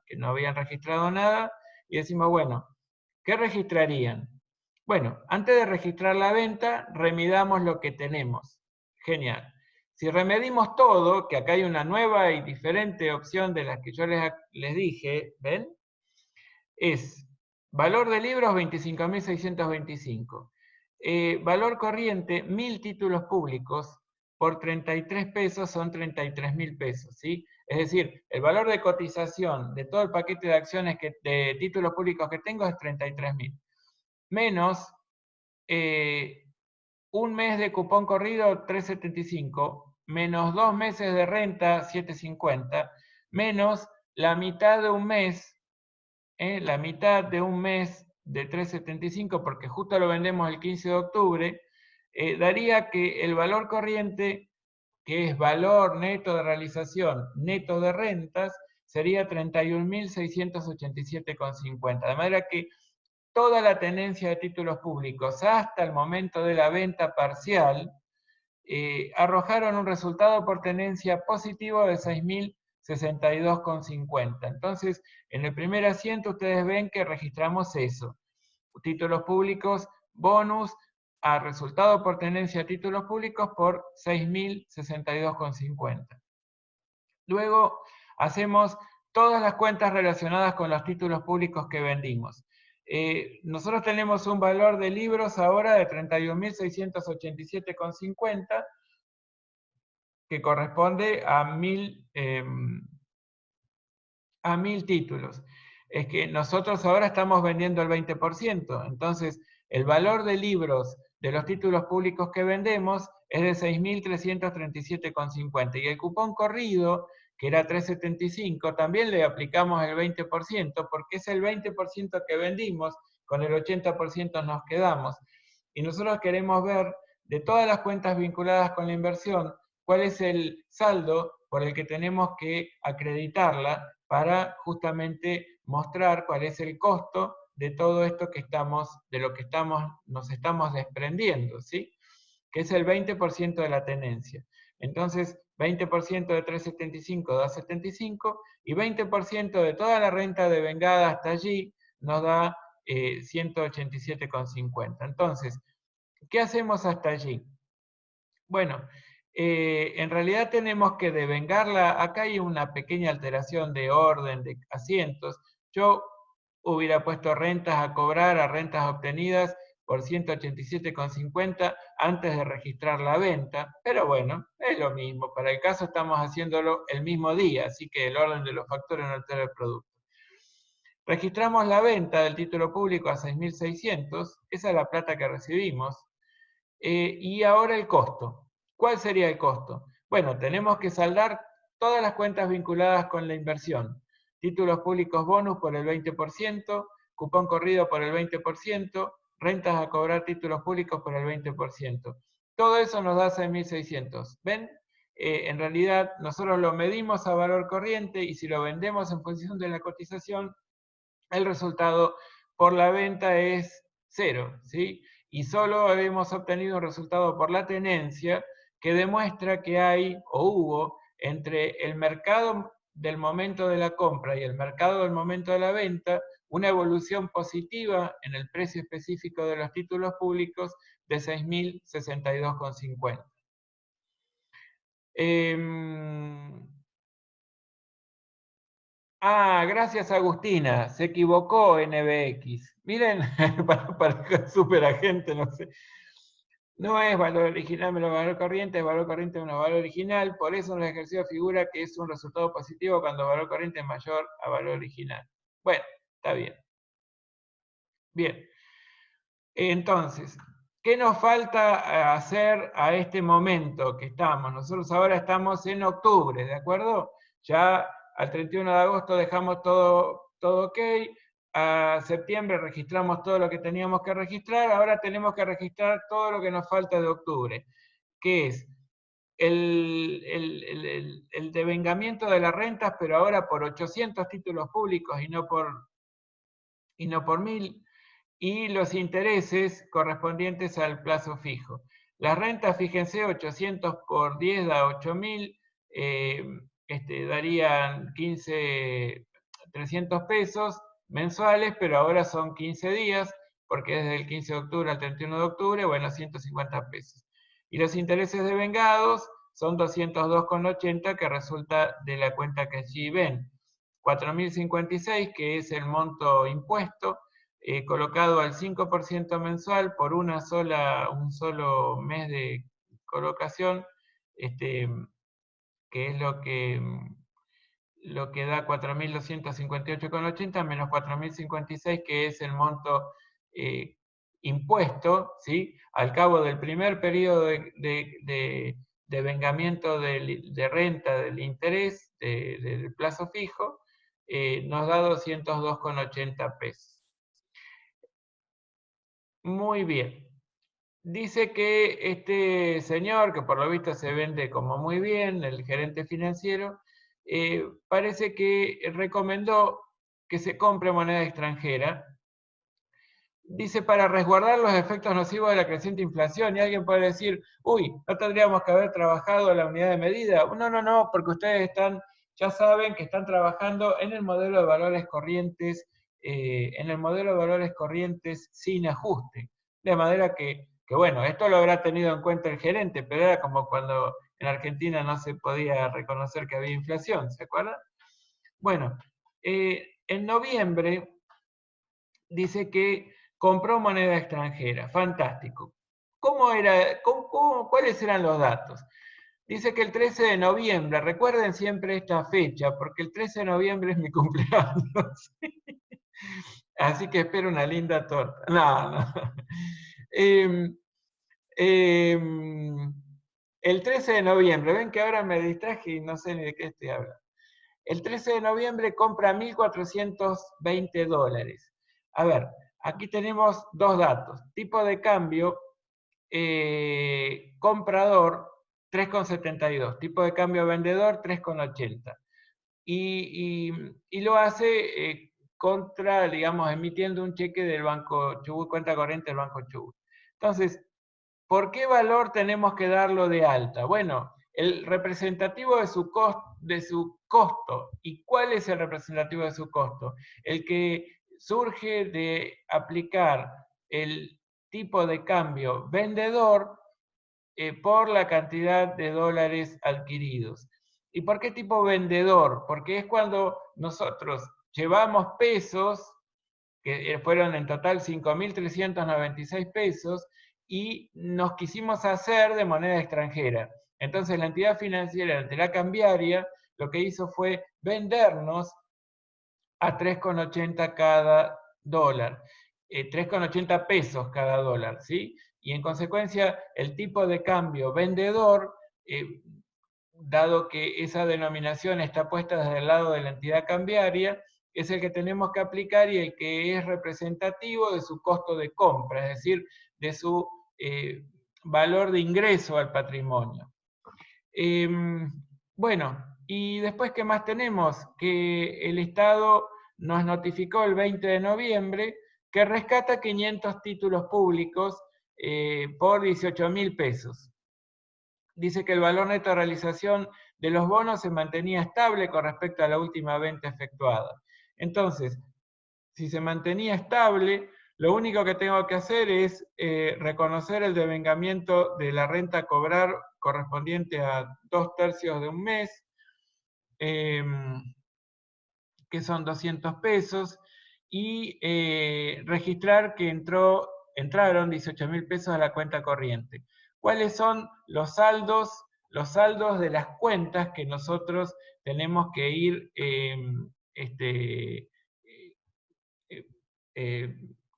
que no habían registrado nada, y decimos, bueno, ¿qué registrarían? Bueno, antes de registrar la venta, remidamos lo que tenemos. Genial. Si remedimos todo, que acá hay una nueva y diferente opción de las que yo les dije, ¿ven? Es Valor de libros, 25.625. Valor corriente, 1.000 títulos públicos por 33 pesos son 33.000 pesos, ¿sí? Es decir, el valor de cotización de todo el paquete de acciones de títulos públicos que tengo es 33.000. Menos un mes de cupón corrido, 3.75, menos 2 meses de renta, 7.50, menos la mitad de un mes, la mitad de un mes de 3.75, porque justo lo vendemos el 15 de octubre, daría que el valor corriente, que es valor neto de realización, neto de rentas, sería 31.687,50. De manera que toda la tenencia de títulos públicos hasta el momento de la venta parcial arrojaron un resultado por tenencia positivo de 6.062,50. Entonces, en el primer asiento ustedes ven que registramos eso. Títulos públicos, bonus, a resultado por tenencia de títulos públicos por 6.062,50. Luego hacemos todas las cuentas relacionadas con los títulos públicos que vendimos. Nosotros tenemos un valor de libros ahora de 31.687,50 que corresponde a 1.000 títulos. Es que nosotros ahora estamos vendiendo el 20%, entonces el valor de libros de los títulos públicos que vendemos es de 6.337,50 y el cupón corrido, que era 3.75, también le aplicamos el 20% porque es el 20% que vendimos, con el 80% nos quedamos. Y nosotros queremos ver de todas las cuentas vinculadas con la inversión, cuál es el saldo por el que tenemos que acreditarla para justamente mostrar cuál es el costo de todo esto de lo que nos estamos desprendiendo, ¿sí? Que es el 20% de la tenencia. Entonces, 20% de 3.75 da 75 y 20% de toda la renta devengada hasta allí nos da 187,50. Entonces, ¿qué hacemos hasta allí? Bueno, en realidad tenemos que devengarla. Acá hay una pequeña alteración de orden de asientos. Yo hubiera puesto rentas a cobrar a rentas obtenidas por 187,50 antes de registrar la venta, pero bueno, es lo mismo. Para el caso estamos haciéndolo el mismo día, así que el orden de los factores no altera el producto. Registramos la venta del título público a 6.600, esa es la plata que recibimos. Y ahora el costo. ¿Cuál sería el costo? Bueno, tenemos que saldar todas las cuentas vinculadas con la inversión. Títulos públicos bonus por el 20%, cupón corrido por el 20%, rentas a cobrar títulos públicos por el 20%. Todo eso nos da 6.600. ¿Ven? En realidad nosotros lo medimos a valor corriente y si lo vendemos en función de la cotización, el resultado por la venta es 0, ¿sí? Y solo hemos obtenido un resultado por la tenencia que demuestra que hay o hubo entre el mercado del momento de la compra y el mercado del momento de la venta una evolución positiva en el precio específico de los títulos públicos de 6.062,50. Gracias Agustina, se equivocó NBX. Miren, para el superagente, no sé. No es valor original menos valor corriente, es valor corriente menos valor original. Por eso en el ejercicio figura que es un resultado positivo cuando valor corriente es mayor a valor original. Bueno, está bien. Bien. Entonces, ¿qué nos falta hacer a este momento que estamos? Nosotros ahora estamos en octubre, ¿de acuerdo? Ya al 31 de agosto dejamos todo ok. A septiembre registramos todo lo que teníamos que registrar. Ahora tenemos que registrar todo lo que nos falta de octubre, que es el devengamiento de las rentas, pero ahora por 800 títulos públicos y no por 1.000, y los intereses correspondientes al plazo fijo. Las rentas, fíjense, 800 por 10 da 8.000, darían 300 pesos mensuales, pero ahora son 15 días, porque desde el 15 de octubre al 31 de octubre, bueno, 150 pesos. Y los intereses devengados son 202,80, que resulta de la cuenta que allí ven. 4.056, que es el monto impuesto, colocado al 5% mensual por un solo mes de colocación, que es lo que da 4.258,80 menos 4.056, que es el monto impuesto, ¿sí? Al cabo del primer periodo de vengamiento de renta del interés del plazo fijo, nos da 202,80 pesos. Muy bien. Dice que este señor, que por lo visto se vende como muy bien, el gerente financiero, parece que recomendó que se compre moneda extranjera. Dice para resguardar los efectos nocivos de la creciente inflación. Y alguien puede decir, uy, ¿no tendríamos que haber trabajado la unidad de medida? No, no, no, porque ustedes ya saben que están trabajando en el modelo de valores corrientes, sin ajuste. De manera que, bueno, esto lo habrá tenido en cuenta el gerente, pero era como cuando en Argentina no se podía reconocer que había inflación, ¿se acuerdan? Bueno, en noviembre dice que compró moneda extranjera, fantástico. ¿Cuáles eran los datos? Dice que el 13 de noviembre, recuerden siempre esta fecha, porque el 13 de noviembre es mi cumpleaños. Así que espero una linda torta. No, no. Em, em, el 13 de noviembre, ven que ahora me distraje y no sé ni de qué estoy hablando. El 13 de noviembre compra $1.420. A ver, aquí tenemos dos datos. Tipo de cambio, comprador 3,72. Tipo de cambio vendedor 3,80. Y lo hace contra, digamos, emitiendo un cheque del Banco Chubut, cuenta corriente del Banco Chubut. Entonces, ¿por qué valor tenemos que darlo de alta? Bueno, el representativo de su costo. ¿Y cuál es el representativo de su costo? El que surge de aplicar el tipo de cambio vendedor por la cantidad de dólares adquiridos. ¿Y por qué tipo vendedor? Porque es cuando nosotros llevamos pesos, que fueron en total 5.396 pesos, y nos quisimos hacer de moneda extranjera. Entonces la entidad financiera, la entidad cambiaria, lo que hizo fue vendernos a 3,80 cada dólar, 3,80 pesos cada dólar, ¿sí? Y en consecuencia, el tipo de cambio vendedor, dado que esa denominación está puesta desde el lado de la entidad cambiaria, es el que tenemos que aplicar y el que es representativo de su costo de compra, es decir, de su valor de ingreso al patrimonio. Bueno, y después, ¿qué más tenemos? Que el Estado nos notificó el 20 de noviembre que rescata 500 títulos públicos por 18.000 pesos. Dice que el valor neto de realización de los bonos se mantenía estable con respecto a la última venta efectuada. Entonces, si se mantenía estable, lo único que tengo que hacer es reconocer el devengamiento de la renta a cobrar correspondiente a 2/3 de un mes, que son 200 pesos, y registrar que entraron 18.000 pesos a la cuenta corriente. ¿Cuáles son los saldos? Los saldos de las cuentas que nosotros tenemos que ir eh,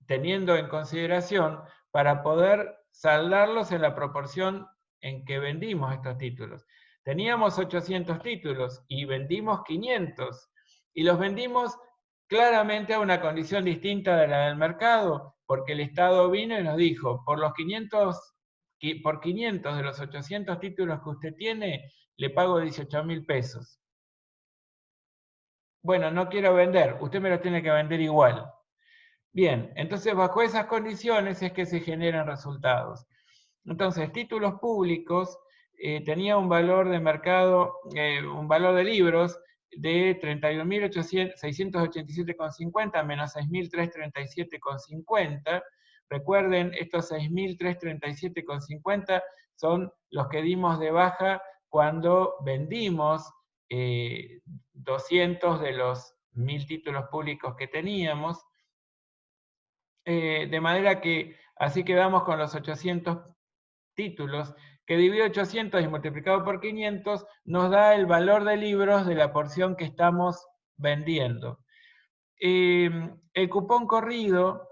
teniendo en consideración para poder saldarlos en la proporción en que vendimos estos títulos. Teníamos 800 títulos y vendimos 500, y los vendimos claramente a una condición distinta de la del mercado, porque el Estado vino y nos dijo, por 500 de los 800 títulos que usted tiene, le pago 18.000 pesos. Bueno, no quiero vender, usted me los tiene que vender igual. Bien, entonces bajo esas condiciones es que se generan resultados. Entonces, títulos públicos tenía un valor de mercado, un valor de libros de 31.687,50 menos 6.337,50. Recuerden, estos 6.337,50 son los que dimos de baja cuando vendimos 200 de los 1.000 títulos públicos que teníamos. de manera que así quedamos con los 800 títulos, que dividido 800 y multiplicado por 500 nos da el valor de libros de la porción que estamos vendiendo. El cupón corrido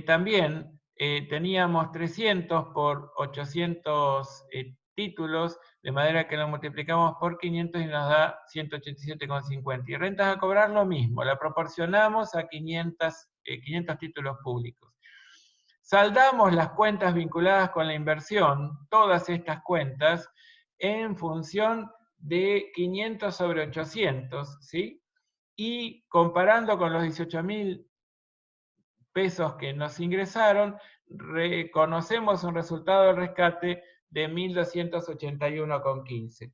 también teníamos 300 por 800 títulos, de manera que lo multiplicamos por 500 y nos da 187,50. Y rentas a cobrar lo mismo, la proporcionamos a 500 títulos públicos. Saldamos las cuentas vinculadas con la inversión, todas estas cuentas, en función de 500 sobre 800, ¿sí? Y comparando con los 18.000 pesos que nos ingresaron, reconocemos un resultado del rescate de 1.281,15.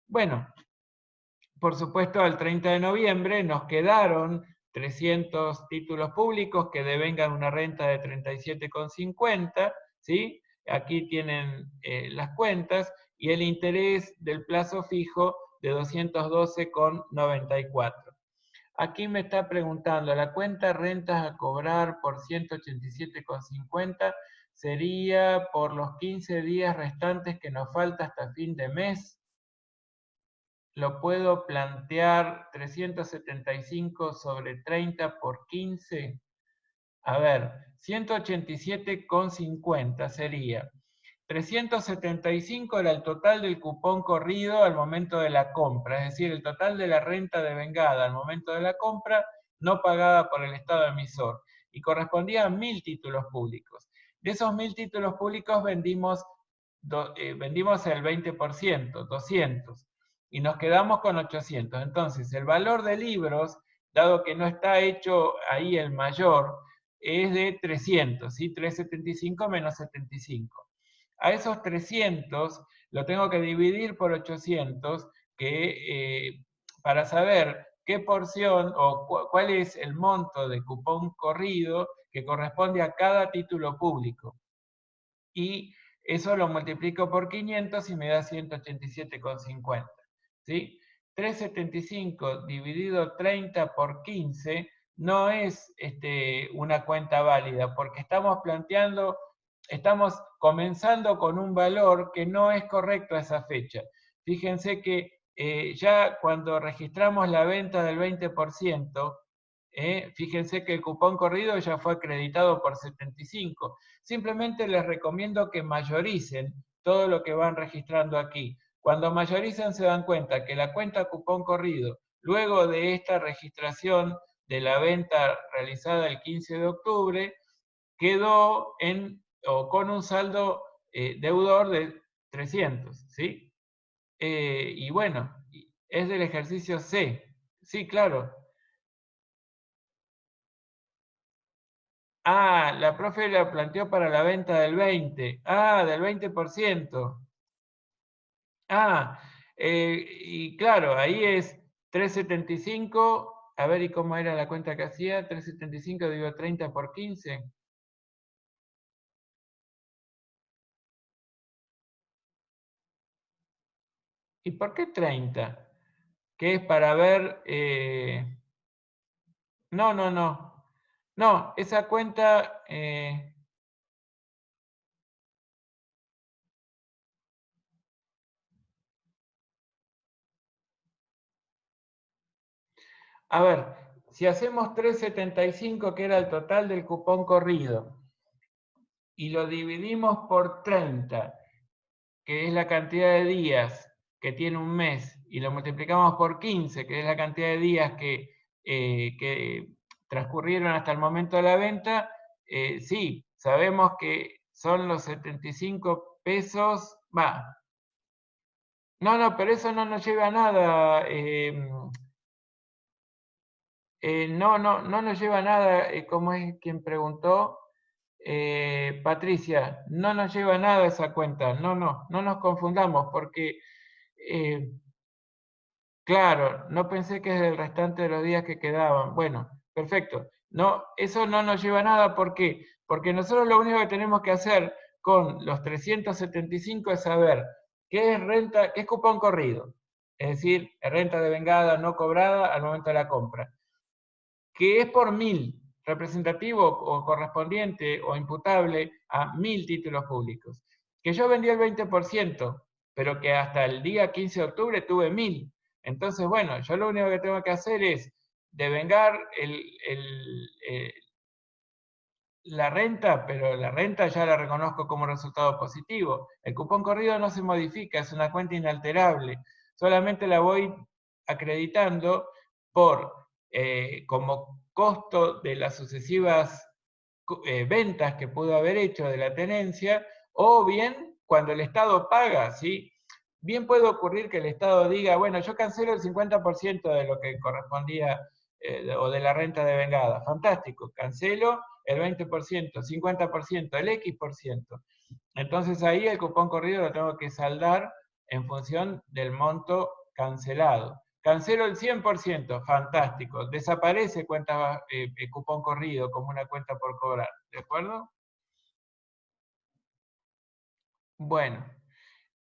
Bueno, por supuesto, al 30 de noviembre nos quedaron 300 títulos públicos que devengan una renta de 37,50, ¿sí? Aquí tienen las cuentas, y el interés del plazo fijo de 212,94. Aquí me está preguntando, la cuenta rentas a cobrar por 187,50 sería por los 15 días restantes que nos falta hasta fin de mes. Lo puedo plantear 375 sobre 30 por 15. A ver, 187,50 sería. 375 era el total del cupón corrido al momento de la compra, es decir, el total de la renta devengada al momento de la compra, no pagada por el Estado emisor, y correspondía a 1.000 títulos públicos. De esos 1.000 títulos públicos vendimos el 20%, 200, y nos quedamos con 800. Entonces, el valor de libros, dado que no está hecho ahí el mayor, es de 300, ¿sí? 375 menos 75. A esos 300 lo tengo que dividir por 800, para saber qué porción o cuál es el monto de cupón corrido que corresponde a cada título público. Y eso lo multiplico por 500 y me da 187,50. ¿Sí? 375 dividido 30 por 15 no es una cuenta válida, porque estamos comenzando con un valor que no es correcto a esa fecha. Fíjense que ya cuando registramos la venta del 20%, fíjense que el cupón corrido ya fue acreditado por 75. Simplemente les recomiendo que mayoricen todo lo que van registrando aquí. Cuando mayorizan se dan cuenta que la cuenta cupón corrido, luego de esta registración de la venta realizada el 15 de octubre, quedó con un saldo deudor de 300, ¿sí? Y bueno, es del ejercicio C. Sí, claro. Ah, la profe la planteó para la venta del 20. Ah, del 20%. Ah, y claro, ahí es 375. A ver, ¿y cómo era la cuenta que hacía? 375 digo 30 por 15. ¿Y por qué 30? Que es para ver... no, no, no. No, esa cuenta... a ver, si hacemos 375, que era el total del cupón corrido, y lo dividimos por 30, que es la cantidad de días que tiene un mes, y lo multiplicamos por 15, que es la cantidad de días que transcurrieron hasta el momento de la venta, sí, sabemos que son los 75 pesos, va. No, no, pero eso no nos lleva a nada. No, no, no nos lleva a nada, como es quien preguntó. Patricia, no nos lleva nada esa cuenta, no, no, no nos confundamos, porque, eh, claro, no pensé que es el restante de los días que quedaban. Bueno, perfecto. No, eso no nos lleva a nada, ¿por qué? Porque nosotros lo único que tenemos que hacer con los 375 es saber qué es renta, qué es cupón corrido, es decir, renta devengada no cobrada al momento de la compra, que es por 1.000. representativo o correspondiente o imputable a 1000 títulos públicos. Que yo vendí el 20%, pero que hasta el día 15 de octubre tuve 1000. Entonces, bueno, yo lo único que tengo que hacer es devengar la renta, pero la renta ya la reconozco como resultado positivo. El cupón corrido no se modifica, es una cuenta inalterable. Solamente la voy acreditando como costo de las sucesivas ventas que pudo haber hecho de la tenencia, o bien cuando el Estado paga, ¿sí? Bien puede ocurrir que el Estado diga, bueno, yo cancelo el 50% de lo que correspondía o de la renta devengada. Fantástico, cancelo el 20%, 50%, el X%. Entonces ahí el cupón corrido lo tengo que saldar en función del monto cancelado. Cancelo el 100%, fantástico. Desaparece cuenta cupón corrido como una cuenta por cobrar, ¿de acuerdo? Bueno,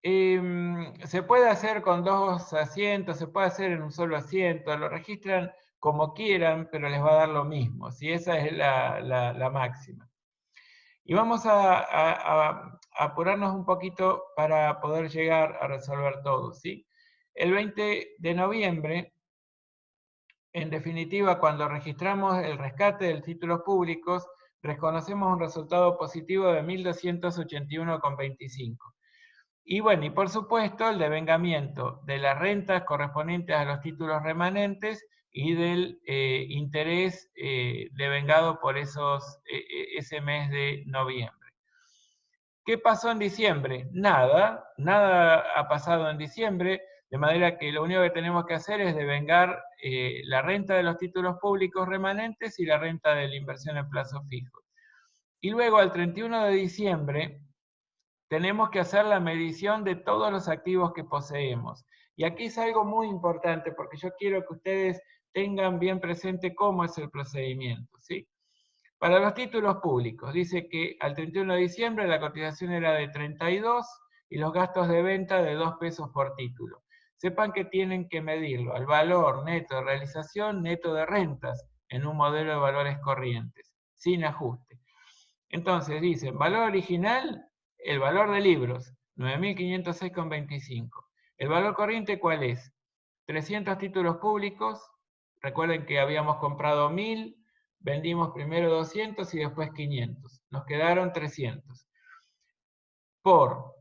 se puede hacer con 2 asientos, se puede hacer en un solo asiento, lo registran como quieran, pero les va a dar lo mismo, ¿sí? Esa es la máxima. Y vamos a apurarnos un poquito para poder llegar a resolver todo, ¿sí? El 20 de noviembre, en definitiva, cuando registramos el rescate de títulos públicos, reconocemos un resultado positivo de 1.281,25. Y bueno, y por supuesto el devengamiento de las rentas correspondientes a los títulos remanentes y del interés devengado por ese mes de noviembre. ¿Qué pasó en diciembre? Nada, nada ha pasado en diciembre, de manera que lo único que tenemos que hacer es devengar la renta de los títulos públicos remanentes y la renta de la inversión en plazo fijo. Y luego al 31 de diciembre tenemos que hacer la medición de todos los activos que poseemos. Y aquí es algo muy importante porque yo quiero que ustedes tengan bien presente cómo es el procedimiento, ¿sí? Para los títulos públicos, dice que al 31 de diciembre la cotización era de 32 y los gastos de venta de 2 pesos por título. Sepan que tienen que medirlo al valor neto de realización, neto de rentas, en un modelo de valores corrientes, sin ajuste. Entonces dicen, valor original, el valor de libros, 9.506,25. ¿El valor corriente cuál es? 300 títulos públicos, recuerden que habíamos comprado 1000, vendimos primero 200 y después 500. Nos quedaron 300. Por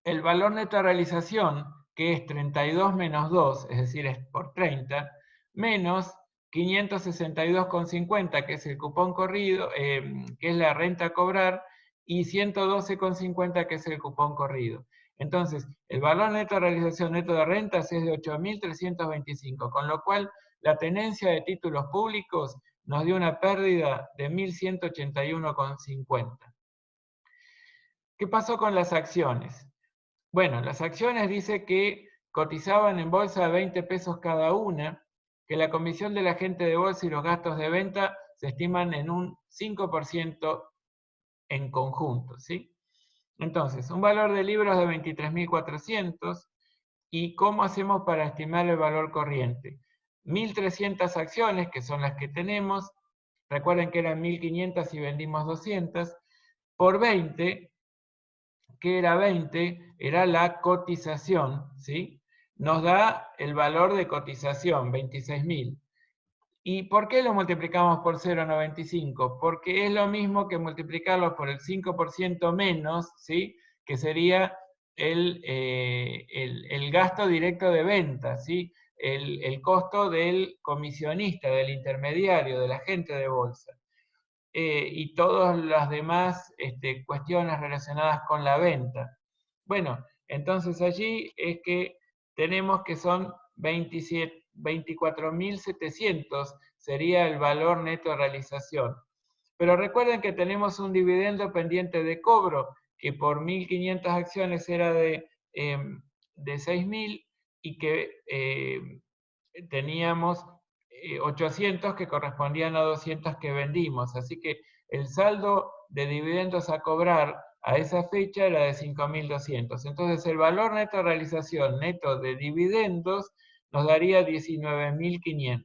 el valor neto de realización, que es 32 menos 2, es decir, es por 30, menos 562,50, que es el cupón corrido, que es la renta a cobrar, y 112,50, que es el cupón corrido. Entonces, el valor neto de realización neto de rentas es de 8.325, con lo cual la tenencia de títulos públicos nos dio una pérdida de 1.181,50. ¿Qué pasó con las acciones? Bueno, las acciones dice que cotizaban en bolsa a 20 pesos cada una, que la comisión del agente de bolsa y los gastos de venta se estiman en un 5% en conjunto, ¿sí? Entonces, un valor de libros de 23.400, ¿y cómo hacemos para estimar el valor corriente? 1.300 acciones, que son las que tenemos, recuerden que eran 1.500 y vendimos 200, por 20, que era 20, era la cotización, ¿sí? Nos da el valor de cotización, 26.000. ¿Y por qué lo multiplicamos por 0,95? Porque es lo mismo que multiplicarlo por el 5% menos, ¿sí? Que sería el gasto directo de venta, ¿sí? El costo del comisionista, del intermediario, del agente de bolsa. Y todas las demás cuestiones relacionadas con la venta. Bueno, entonces allí es que tenemos que son 24.700 sería el valor neto de realización. Pero recuerden que tenemos un dividendo pendiente de cobro, que por 1.500 acciones era de 6.000 y que teníamos 800 que correspondían a 200 que vendimos. Así que el saldo de dividendos a cobrar a esa fecha era de 5.200. Entonces el valor neto de realización neto de dividendos nos daría 19.500.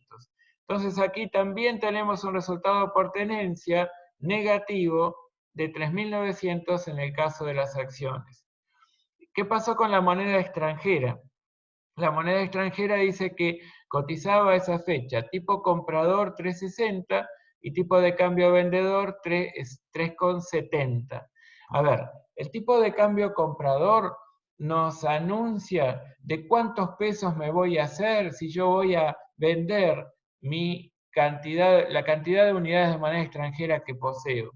Entonces aquí también tenemos un resultado por tenencia negativo de 3.900 en el caso de las acciones. ¿Qué pasó con la moneda extranjera? La moneda extranjera dice que cotizaba a esa fecha, tipo comprador 3.60 y tipo de cambio vendedor 3.70. A ver, el tipo de cambio comprador nos anuncia de cuántos pesos me voy a hacer si yo voy a vender la cantidad de unidades de moneda extranjera que poseo.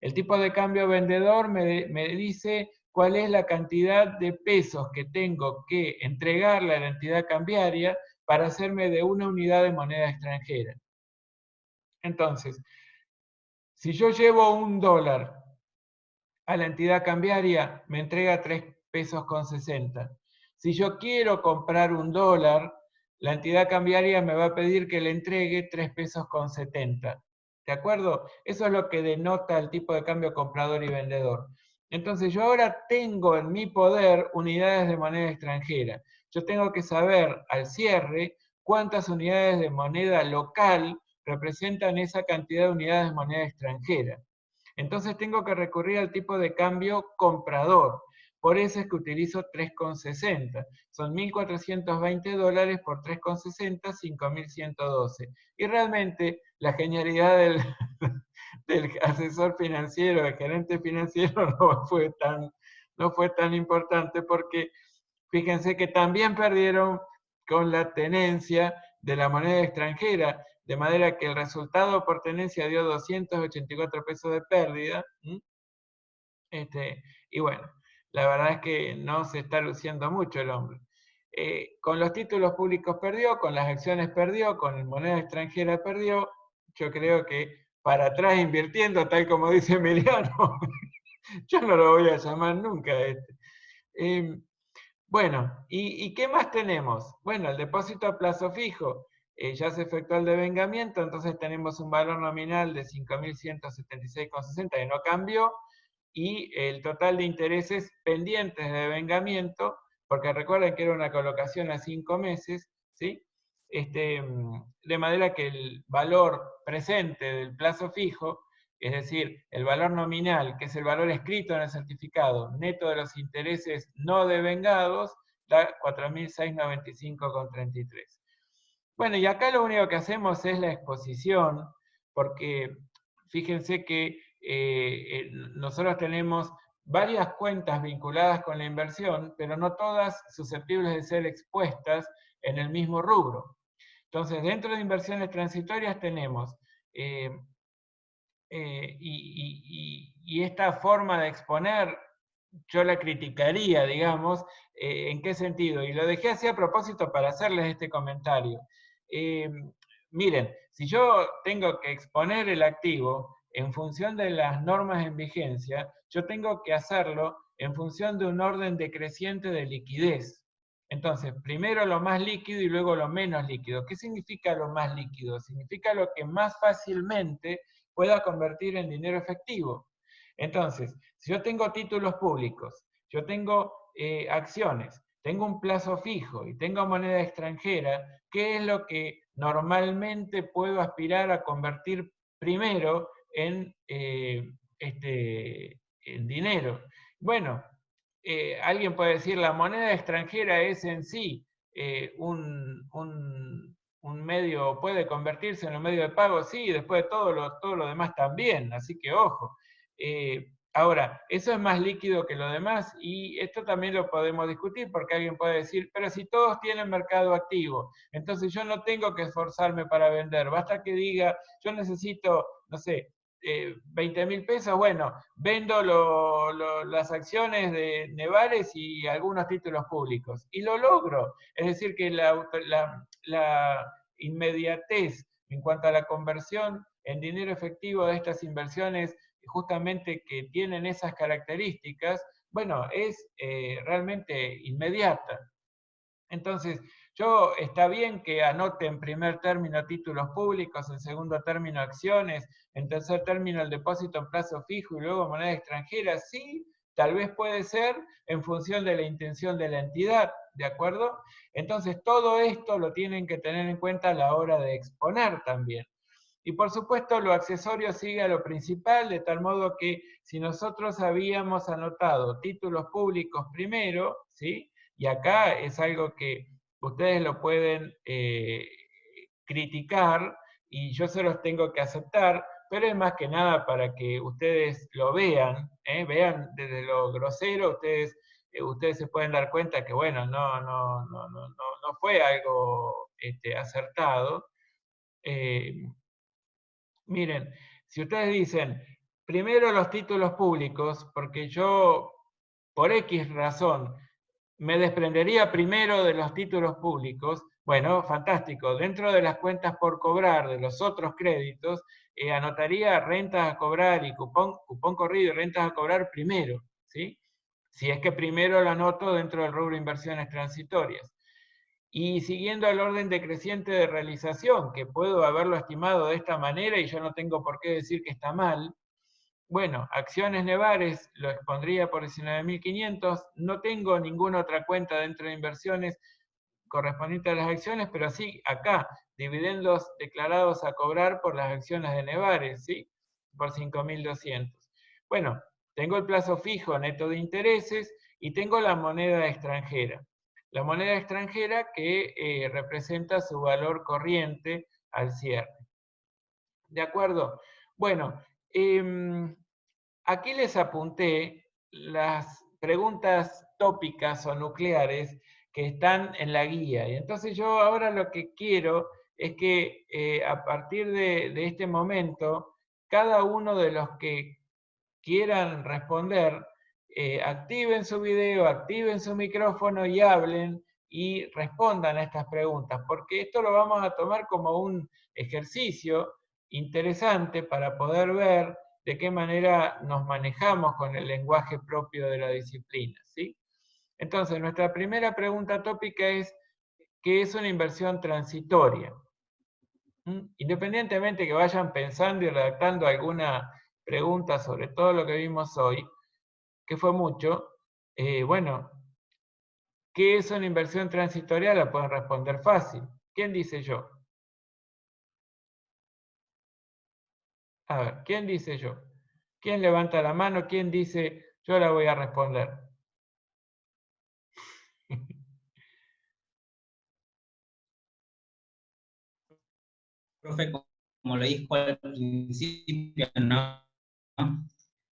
El tipo de cambio vendedor me dice cuál es la cantidad de pesos que tengo que entregarle a la entidad cambiaria para hacerme de una unidad de moneda extranjera. Entonces, si yo llevo $1 a la entidad cambiaria, me entrega 3 pesos con 60. Si yo quiero comprar $1, la entidad cambiaria me va a pedir que le entregue 3 pesos con 70. ¿De acuerdo? Eso es lo que denota el tipo de cambio comprador y vendedor. Entonces yo ahora tengo en mi poder unidades de moneda extranjera. Yo tengo que saber al cierre cuántas unidades de moneda local representan esa cantidad de unidades de moneda extranjera. Entonces tengo que recurrir al tipo de cambio comprador. Por eso es que utilizo 3,60. Son $1.420 por 3,60, 5.112. Y realmente la genialidad del asesor financiero, del gerente financiero, no fue tan importante porque fíjense que también perdieron con la tenencia de la moneda extranjera, de manera que el resultado por tenencia dio 284 pesos de pérdida. Y bueno, la verdad es que no se está luciendo mucho el hombre. Con los títulos públicos perdió, con las acciones perdió, con moneda extranjera perdió. Yo creo que para atrás invirtiendo, tal como dice Emiliano, yo no lo voy a llamar nunca a este. Bueno, ¿y qué más tenemos? Bueno, el depósito a plazo fijo. Ya se efectuó el devengamiento, entonces tenemos un valor nominal de 5.176,60 que no cambió, y el total de intereses pendientes de devengamiento, porque recuerden que era una colocación a 5 meses, ¿sí? De manera que el valor presente del plazo fijo, es decir, el valor nominal, que es el valor escrito en el certificado, neto de los intereses no devengados, da 4.695,33. Bueno, y acá lo único que hacemos es la exposición, porque fíjense que nosotros tenemos varias cuentas vinculadas con la inversión, pero no todas susceptibles de ser expuestas en el mismo rubro. Entonces, dentro de inversiones transitorias tenemos, y esta forma de exponer, yo la criticaría, digamos, ¿en qué sentido? Y lo dejé así a propósito para hacerles este comentario. Miren, si yo tengo que exponer el activo en función de las normas en vigencia, yo tengo que hacerlo en función de un orden decreciente de liquidez. Entonces, primero lo más líquido y luego lo menos líquido. ¿Qué significa lo más líquido? Significa lo que más fácilmente pueda convertir en dinero efectivo. Entonces, si yo tengo títulos públicos, yo tengo acciones, tengo un plazo fijo y tengo moneda extranjera, ¿qué es lo que normalmente puedo aspirar a convertir primero en dinero? Bueno, alguien puede decir, la moneda extranjera es en sí un medio, puede convertirse en un medio de pago, sí, después de todo lo demás también, así que ojo. Ahora, eso es más líquido que lo demás y esto también lo podemos discutir porque alguien puede decir, pero si todos tienen mercado activo, entonces yo no tengo que esforzarme para vender, basta que diga, yo necesito, no sé, 20.000 pesos, bueno, vendo las acciones de Nevares y algunos títulos públicos. Y lo logro. Es decir, que la inmediatez en cuanto a la conversión en dinero efectivo de estas inversiones, justamente que tienen esas características, bueno, es realmente inmediata. Entonces, está bien que anote en primer término títulos públicos, en segundo término acciones, en tercer término el depósito en plazo fijo y luego moneda extranjera, sí, tal vez puede ser en función de la intención de la entidad, ¿de acuerdo? Entonces, todo esto lo tienen que tener en cuenta a la hora de exponer también. Y por supuesto, lo accesorio sigue a lo principal, de tal modo que si nosotros habíamos anotado títulos públicos primero, ¿sí? Y acá es algo que ustedes lo pueden criticar y yo se los tengo que aceptar, pero es más que nada para que ustedes lo vean, vean desde lo grosero, ustedes se pueden dar cuenta que, bueno, no fue algo acertado. Miren, si ustedes dicen, primero los títulos públicos, porque yo, por X razón, me desprendería primero de los títulos públicos, bueno, fantástico. Dentro de las cuentas por cobrar de los otros créditos, anotaría rentas a cobrar y cupón corrido y rentas a cobrar primero, ¿sí? Si es que primero lo anoto dentro del rubro inversiones transitorias. Y siguiendo el orden decreciente de realización, que puedo haberlo estimado de esta manera y yo no tengo por qué decir que está mal, bueno, acciones Nevares lo expondría por 19.500. No tengo ninguna otra cuenta dentro de inversiones correspondiente a las acciones, pero sí acá, dividendos declarados a cobrar por las acciones de Nevares, ¿sí? Por 5.200. Bueno, tengo el plazo fijo neto de intereses y tengo la moneda extranjera. La moneda extranjera que representa su valor corriente al cierre. ¿De acuerdo? Bueno, aquí les apunté las preguntas tópicas o nucleares que están en la guía. Y entonces yo ahora lo que quiero es que a partir de este momento, cada uno de los que quieran responder, activen su video, activen su micrófono y hablen y respondan a estas preguntas, porque esto lo vamos a tomar como un ejercicio interesante para poder ver de qué manera nos manejamos con el lenguaje propio de la disciplina, ¿sí? Entonces, nuestra primera pregunta tópica es, ¿qué es una inversión transitoria? Independientemente que vayan pensando y redactando alguna pregunta sobre todo lo que vimos hoy, que fue mucho, bueno, ¿qué es una inversión transitoria? La pueden responder fácil. ¿Quién dice yo? A ver, ¿quién dice yo? ¿Quién levanta la mano? ¿Quién dice yo la voy a responder? Profe, como lo dijo al principio, ¿no?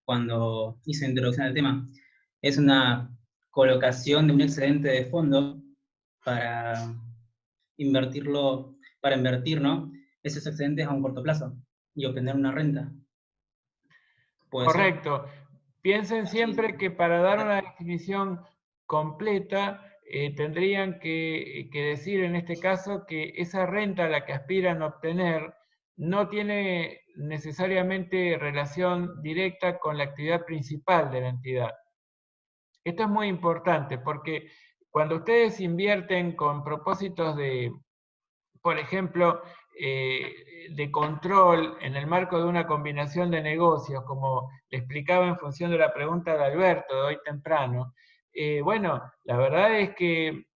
Cuando hice introducción al tema, es una colocación de un excedente de fondo para invertirlo, para invertir, ¿no? Esos excedentes a un corto plazo y obtener una renta. ¿Puede ser? Correcto. Piensen siempre que para dar una definición completa tendrían que decir en este caso que esa renta a la que aspiran a obtener no tiene necesariamente relación directa con la actividad principal de la entidad. Esto es muy importante porque cuando ustedes invierten con propósitos de, por ejemplo, de control en el marco de una combinación de negocios, como le explicaba en función de la pregunta de Alberto de hoy temprano, bueno, la verdad es que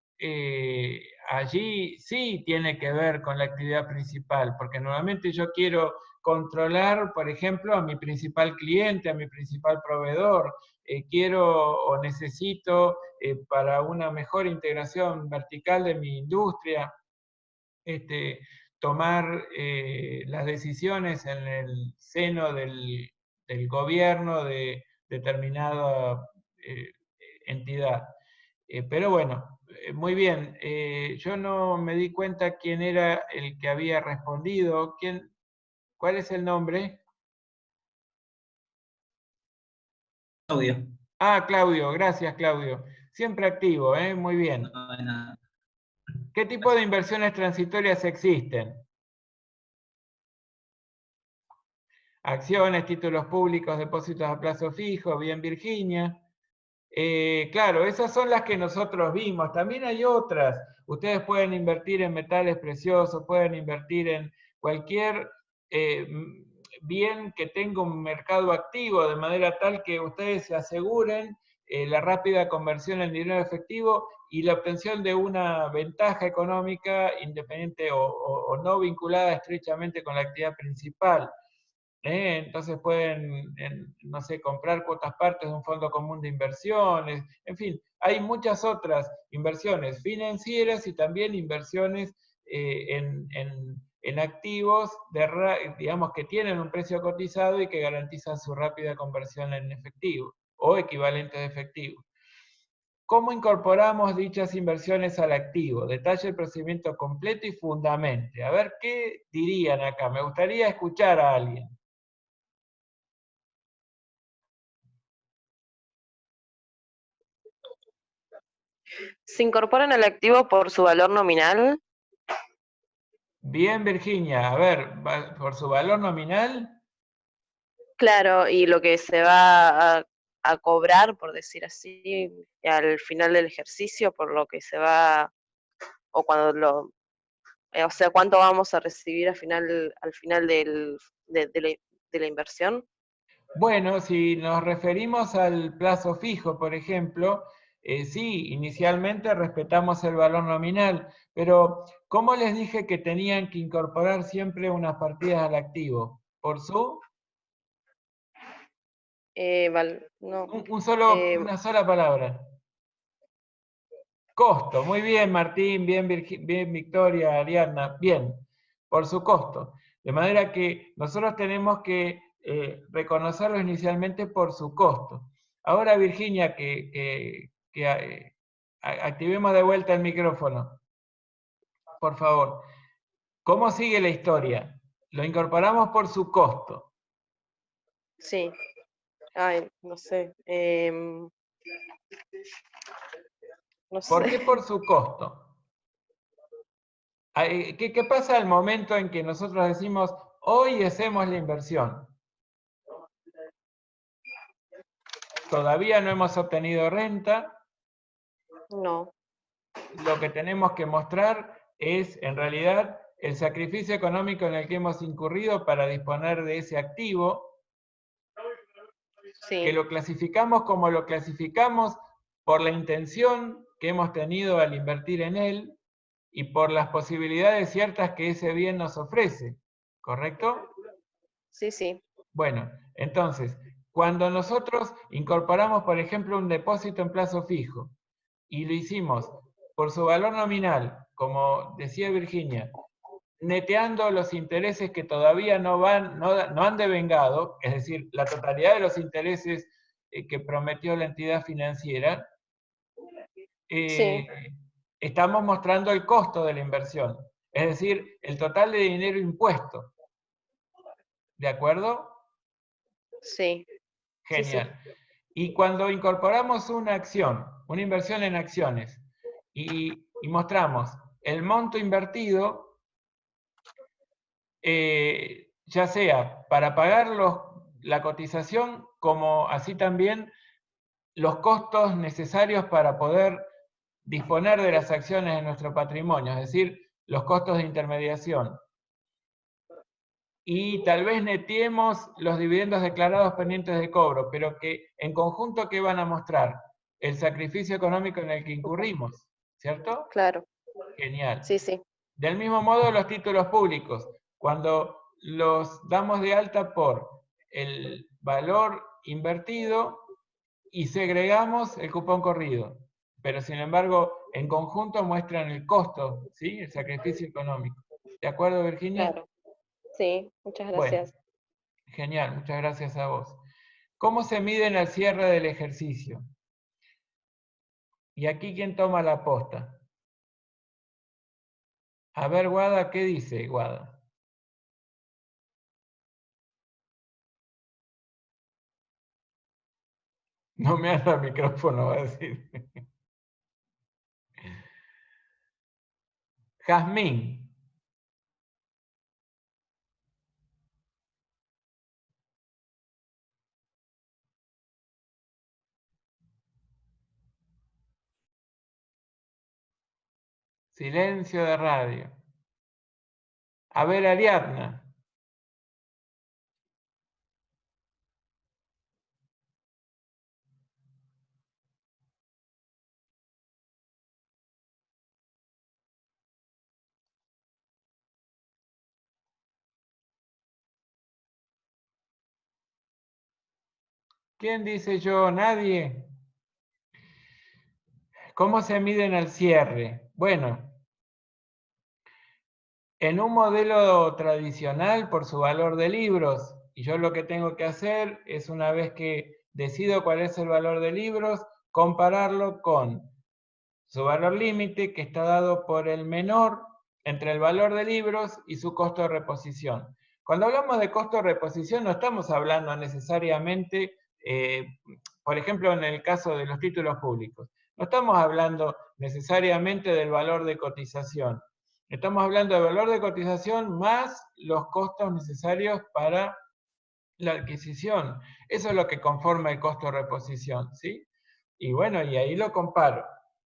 allí sí tiene que ver con la actividad principal, porque nuevamente yo quiero controlar, por ejemplo, a mi principal cliente, a mi principal proveedor, quiero o necesito para una mejor integración vertical de mi industria, tomar las decisiones en el seno del gobierno de determinada entidad. Pero bueno, muy bien. Yo no me di cuenta quién era el que había respondido. ¿Cuál es el nombre? Audio. Ah, Claudio. Gracias, Claudio. Siempre activo, ¿eh? Muy bien. No, de nada. ¿Qué tipo de inversiones transitorias existen? Acciones, títulos públicos, depósitos a plazo fijo, bien Virginia. Claro, esas son las que nosotros vimos. También hay otras. Ustedes pueden invertir en metales preciosos, pueden invertir en cualquier bien que tenga un mercado activo, de manera tal que ustedes se aseguren la rápida conversión en dinero efectivo y la obtención de una ventaja económica independiente o no vinculada estrechamente con la actividad principal. Entonces pueden, no sé, comprar cuotas partes de un fondo común de inversiones, en fin, hay muchas otras inversiones financieras y también inversiones en activos, digamos, que tienen un precio cotizado y que garantizan su rápida conversión en efectivo o equivalente de efectivo. ¿Cómo incorporamos dichas inversiones al activo? Detalle el procedimiento completo y fundamente. A ver, ¿qué dirían acá? Me gustaría escuchar a alguien. Se incorporan al activo por su valor nominal. Bien, Virginia, a ver, por su valor nominal. Claro, y lo que se va a cobrar, por decir así, al final del ejercicio, por lo que se va, o cuando o sea, cuánto vamos a recibir al final de la inversión. Bueno, si nos referimos al plazo fijo, por ejemplo, sí, inicialmente respetamos el valor nominal, pero ¿cómo les dije que tenían que incorporar siempre unas partidas al activo? ¿Por su? No, Una sola palabra. Costo. Muy bien, Martín, bien, bien, Victoria, Ariadna, bien, por su costo. De manera que nosotros tenemos que reconocerlo inicialmente por su costo. Ahora, Virginia, activemos de vuelta el micrófono, por favor. ¿Cómo sigue la historia? Lo incorporamos por su costo. sí. Ay, no sé. No ¿Por sé. qué por su costo? ¿Qué pasa al momento en que nosotros decimos, hoy hacemos la inversión? Todavía no hemos obtenido renta. No. Lo que tenemos que mostrar es, en realidad, el sacrificio económico en el que hemos incurrido para disponer de ese activo, Sí. que lo clasificamos como lo clasificamos por la intención que hemos tenido al invertir en él y por las posibilidades ciertas que ese bien nos ofrece, ¿correcto? Sí, sí. Bueno, entonces, cuando nosotros incorporamos, por ejemplo, un depósito en plazo fijo y lo hicimos por su valor nominal, como decía Virginia, neteando los intereses que todavía no han devengado, es decir, la totalidad de los intereses que prometió la entidad financiera, Sí. estamos mostrando el costo de la inversión, es decir, el total de dinero impuesto. ¿De acuerdo? Sí. Genial. Y cuando incorporamos una acción, una inversión en acciones, y mostramos el monto invertido, ya sea para pagar la cotización, como así también los costos necesarios para poder disponer de las acciones de nuestro patrimonio, es decir, los costos de intermediación. Y tal vez netiemos los dividendos declarados pendientes de cobro, pero que en conjunto, ¿qué van a mostrar? El sacrificio económico en el que incurrimos, ¿cierto? Claro. Genial. Sí, sí. Del mismo modo, los títulos públicos, cuando los damos de alta por el valor invertido y segregamos el cupón corrido, pero sin embargo, en conjunto muestran el costo, ¿sí? El sacrificio económico. ¿De acuerdo, Virginia? Claro. Sí, muchas Bueno. gracias. Genial, muchas gracias a vos. ¿Cómo se miden al cierre del ejercicio? Y aquí, ¿quién toma la posta? A ver, Guada, ¿qué dice Guada? No me anda el micrófono, va a decir. Jazmín. Silencio de radio. A ver, Ariadna. ¿Quién dice yo? ¿Nadie? ¿Cómo se miden al cierre? Bueno, en un modelo tradicional por su valor de libros, y yo lo que tengo que hacer es, una vez que decido cuál es el valor de libros, compararlo con su valor límite, que está dado por el menor entre el valor de libros y su costo de reposición. Cuando hablamos de costo de reposición no estamos hablando necesariamente, por ejemplo, en el caso de los títulos públicos, no estamos hablando necesariamente del valor de cotización. Estamos hablando del valor de cotización más los costos necesarios para la adquisición. Eso es lo que conforma el costo de reposición, ¿sí? Y bueno, y ahí lo comparo.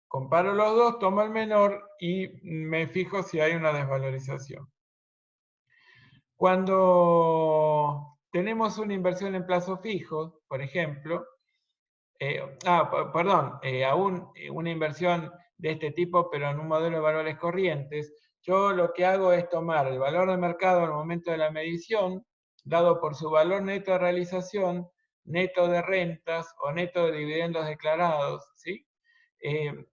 Comparo los dos, tomo el menor y me fijo si hay una desvalorización. Cuando tenemos una inversión en plazo fijo, por ejemplo, aún una inversión de este tipo, pero en un modelo de valores corrientes, yo lo que hago es tomar el valor de mercado al momento de la medición, dado por su valor neto de realización, neto de rentas o neto de dividendos declarados, ¿sí? Eh,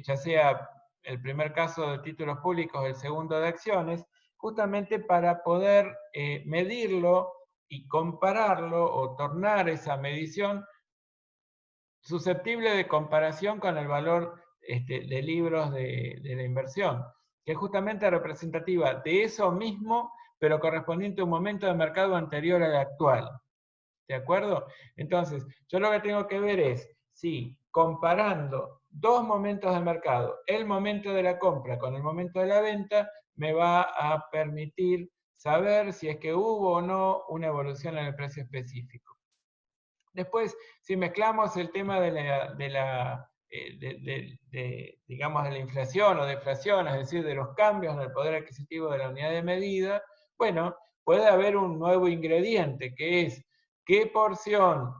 ya sea el primer caso de títulos públicos, el segundo de acciones, justamente para poder medirlo y compararlo o tornar esa medición susceptible de comparación con el valor de libros de la inversión, que es justamente representativa de eso mismo, pero correspondiente a un momento de mercado anterior al actual. ¿De acuerdo? Entonces, yo lo que tengo que ver es si comparando dos momentos de mercado, el momento de la compra con el momento de la venta, me va a permitir saber si es que hubo o no una evolución en el precio específico. Después, si mezclamos el tema digamos, de la inflación o deflación, es decir, de los cambios en el poder adquisitivo de la unidad de medida, bueno, puede haber un nuevo ingrediente, que es qué porción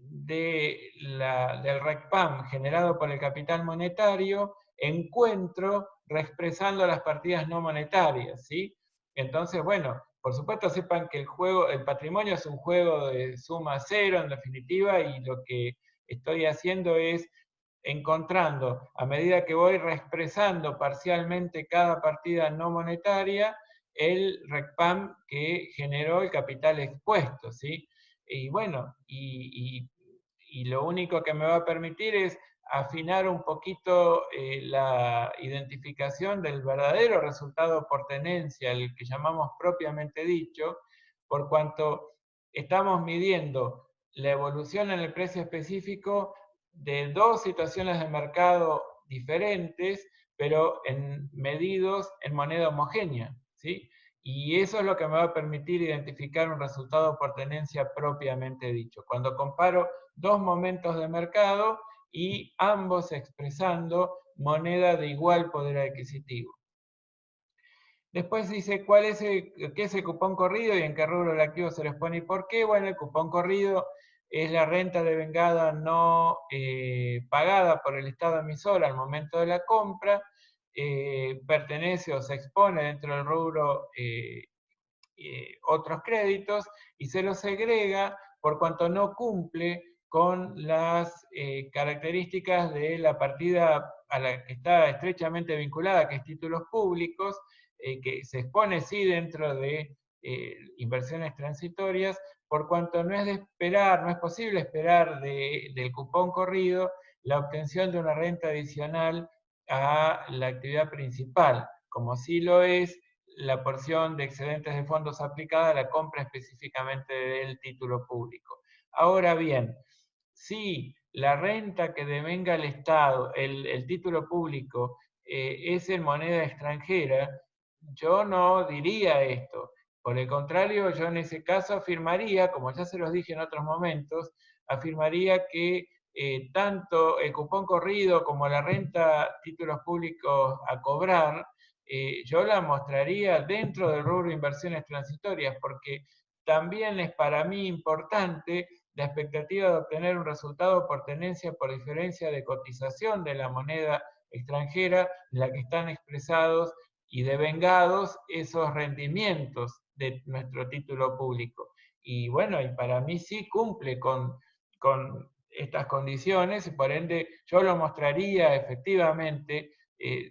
del RECPAM generado por el capital monetario encuentro reexpresando las partidas no monetarias, ¿sí? Entonces, bueno, por supuesto, sepan que el patrimonio es un juego de suma cero, en definitiva, y lo que estoy haciendo es encontrando, a medida que voy reexpresando parcialmente cada partida no monetaria, el RECPAM que generó el capital expuesto, ¿sí? Y bueno, y lo único que me va a permitir es afinar un poquito la identificación del verdadero resultado por tenencia, el que llamamos propiamente dicho, por cuanto estamos midiendo la evolución en el precio específico de dos situaciones de mercado diferentes, pero medidos en moneda homogénea, ¿sí? Y eso es lo que me va a permitir identificar un resultado por tenencia propiamente dicho. Cuando comparo dos momentos de mercado y ambos expresando moneda de igual poder adquisitivo. Después dice qué es el cupón corrido y en qué rubro el activo se les pone y por qué. Bueno, el cupón corrido es la renta de vengada no pagada por el Estado emisor al momento de la compra, pertenece o se expone dentro del rubro otros créditos y se los segrega por cuanto no cumple con las características de la partida a la que está estrechamente vinculada, que es títulos públicos, que se expone sí dentro de inversiones transitorias, por cuanto no es de esperar, no es posible esperar del cupón corrido la obtención de una renta adicional a la actividad principal, como sí lo es la porción de excedentes de fondos aplicada a la compra específicamente del título público. Ahora bien, si la renta que devenga el Estado, el título público, es en moneda extranjera, yo no diría esto. Por el contrario, yo en ese caso afirmaría, como ya se los dije en otros momentos, afirmaría que tanto el cupón corrido como la renta títulos públicos a cobrar, yo la mostraría dentro del rubro de inversiones transitorias, porque también es para mí importante la expectativa de obtener un resultado por tenencia por diferencia de cotización de la moneda extranjera en la que están expresados y devengados esos rendimientos de nuestro título público. y bueno, y para mí sí cumple con estas condiciones, y por ende yo lo mostraría efectivamente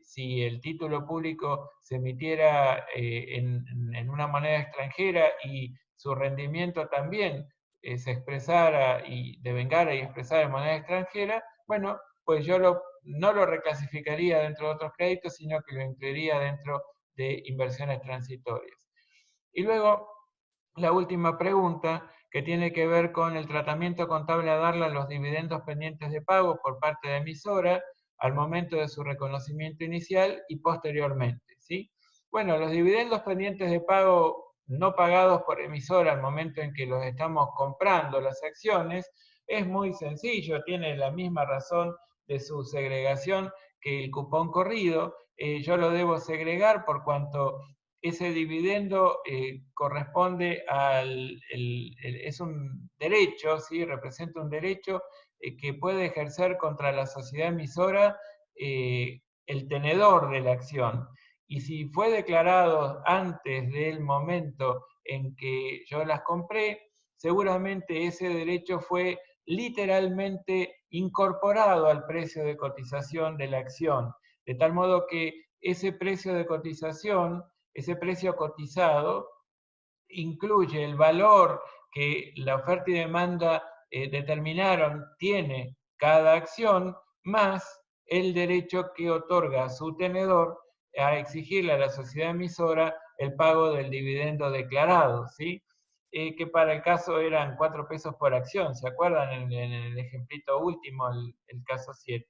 si el título público se emitiera en una moneda extranjera y su rendimiento también se expresara y devengara y expresara en moneda extranjera, bueno, pues yo no lo reclasificaría dentro de otros créditos, sino que lo incluiría dentro de inversiones transitorias. Y luego, la última pregunta, que tiene que ver con el tratamiento contable a darle a los dividendos pendientes de pago por parte de emisora al momento de su reconocimiento inicial y posteriormente, ¿sí? Bueno, los dividendos pendientes de pago no pagados por emisora al momento en que los estamos comprando las acciones es muy sencillo, tiene la misma razón de su segregación que el cupón corrido. Yo lo debo segregar por cuanto ese dividendo corresponde es un derecho, ¿sí? Representa un derecho que puede ejercer contra la sociedad emisora el tenedor de la acción. Y si fue declarado antes del momento en que yo las compré, seguramente ese derecho fue literalmente incorporado al precio de cotización de la acción, de tal modo que ese precio de cotización, ese precio cotizado, incluye el valor que la oferta y demanda determinaron tiene cada acción, más el derecho que otorga a su tenedor a exigirle a la sociedad emisora el pago del dividendo declarado, ¿sí? Que para el caso eran 4 pesos por acción, ¿se acuerdan? En el ejemplito último, el caso 7.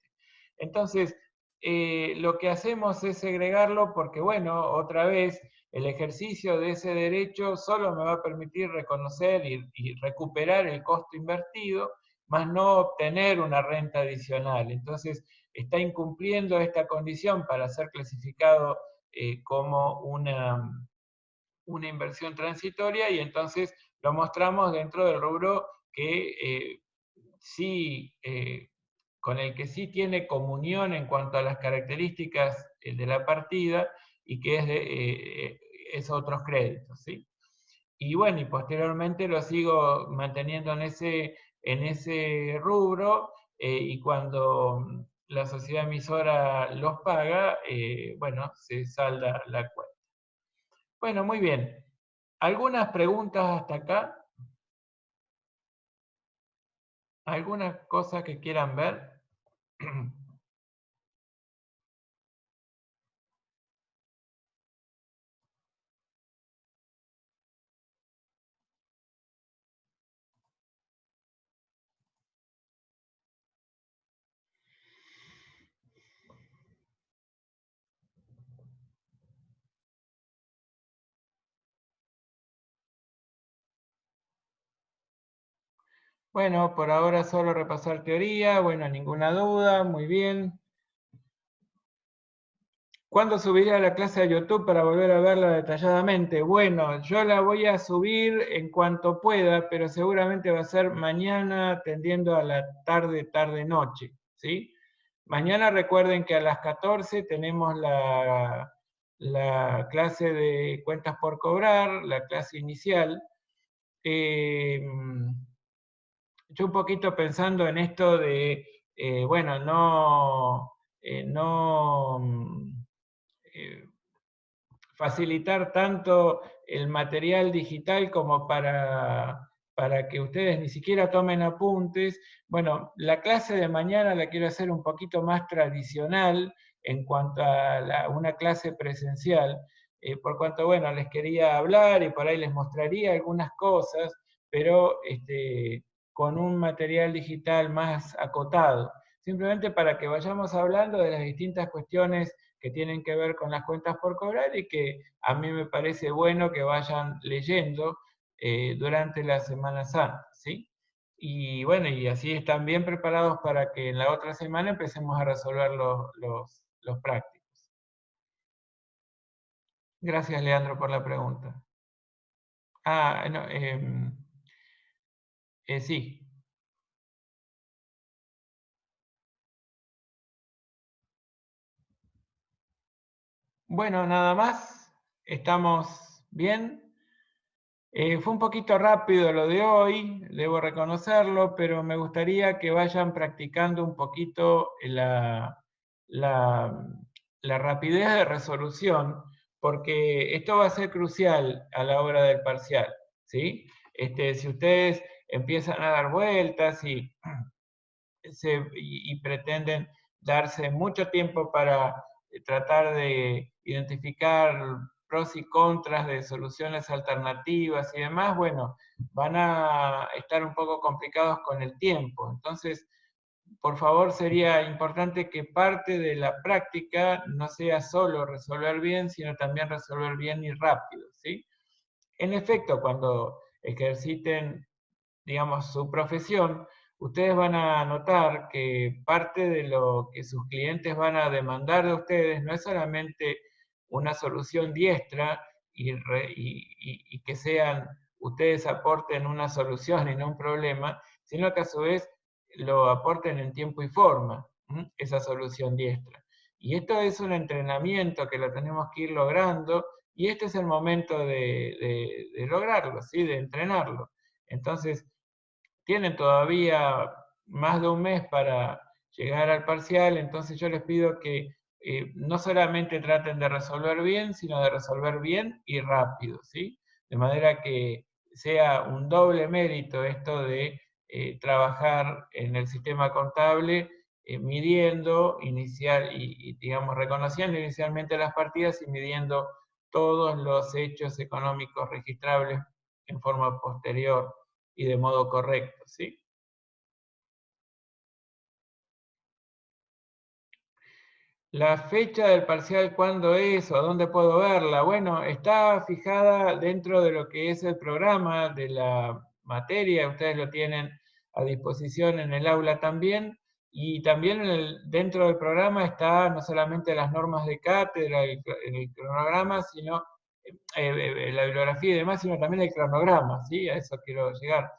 Entonces, lo que hacemos es segregarlo porque, bueno, otra vez, el ejercicio de ese derecho solo me va a permitir reconocer y recuperar el costo invertido, más no obtener una renta adicional. Entonces, está incumpliendo esta condición para ser clasificado como una inversión transitoria, y entonces lo mostramos dentro del rubro que sí, con el que sí tiene comunión en cuanto a las características de la partida y que es otros créditos, ¿sí? Y bueno, y posteriormente lo sigo manteniendo en ese rubro y cuando la sociedad emisora los paga, bueno, se salda la cuenta. Bueno, muy bien. ¿Algunas preguntas hasta acá? ¿Alguna cosa que quieran ver? Bueno, por ahora solo repasar teoría, bueno, ninguna duda, muy bien. ¿Cuándo subiré a la clase a YouTube para volver a verla detalladamente? Bueno, yo la voy a subir en cuanto pueda, pero seguramente va a ser mañana tendiendo a la tarde-noche, ¿sí? Mañana recuerden que a las 14 tenemos la clase de cuentas por cobrar, la clase inicial. Yo un poquito pensando en esto de, bueno, eh, facilitar tanto el material digital como para que ustedes ni siquiera tomen apuntes. Bueno, la clase de mañana la quiero hacer un poquito más tradicional en cuanto a una clase presencial, por cuanto, bueno, les quería hablar y por ahí les mostraría algunas cosas, pero con un material digital más acotado, simplemente para que vayamos hablando de las distintas cuestiones que tienen que ver con las cuentas por cobrar y que a mí me parece bueno que vayan leyendo durante la Semana Santa, ¿sí? Y bueno, y así están bien preparados para que en la otra semana empecemos a resolver los prácticos. Gracias, Leandro, por la pregunta. Ah, no, sí. Bueno, nada más. Estamos bien. Fue un poquito rápido lo de hoy, debo reconocerlo, pero me gustaría que vayan practicando un poquito la rapidez de resolución, porque esto va a ser crucial a la hora del parcial, ¿sí? Si ustedes empiezan a dar vueltas y pretenden darse mucho tiempo para tratar de identificar pros y contras de soluciones alternativas y demás, bueno, van a estar un poco complicados con el tiempo. Entonces, por favor, sería importante que parte de la práctica no sea solo resolver bien, sino también resolver bien y rápido, ¿sí? En efecto, cuando ejerciten, digamos, su profesión, ustedes van a notar que parte de lo que sus clientes van a demandar de ustedes no es solamente una solución diestra y que sean, ustedes aporten una solución y no un problema, sino que a su vez lo aporten en tiempo y forma, esa solución diestra. Y esto es un entrenamiento que lo tenemos que ir logrando y este es el momento de lograrlo, ¿sí? De entrenarlo. Entonces, tienen todavía más de un mes para llegar al parcial, entonces yo les pido que no solamente traten de resolver bien, sino de resolver bien y rápido, ¿sí? De manera que sea un doble mérito esto de trabajar en el sistema contable, midiendo digamos, reconociendo inicialmente las partidas y midiendo todos los hechos económicos registrables en forma posterior y de modo correcto, ¿sí? La fecha del parcial, ¿cuándo es o dónde puedo verla? Bueno, está fijada dentro de lo que es el programa de la materia, ustedes lo tienen a disposición en el aula también, y también dentro del programa está no solamente las normas de cátedra, el cronograma, sino la bibliografía y demás, sino también el cronograma, ¿sí? A eso quiero llegar.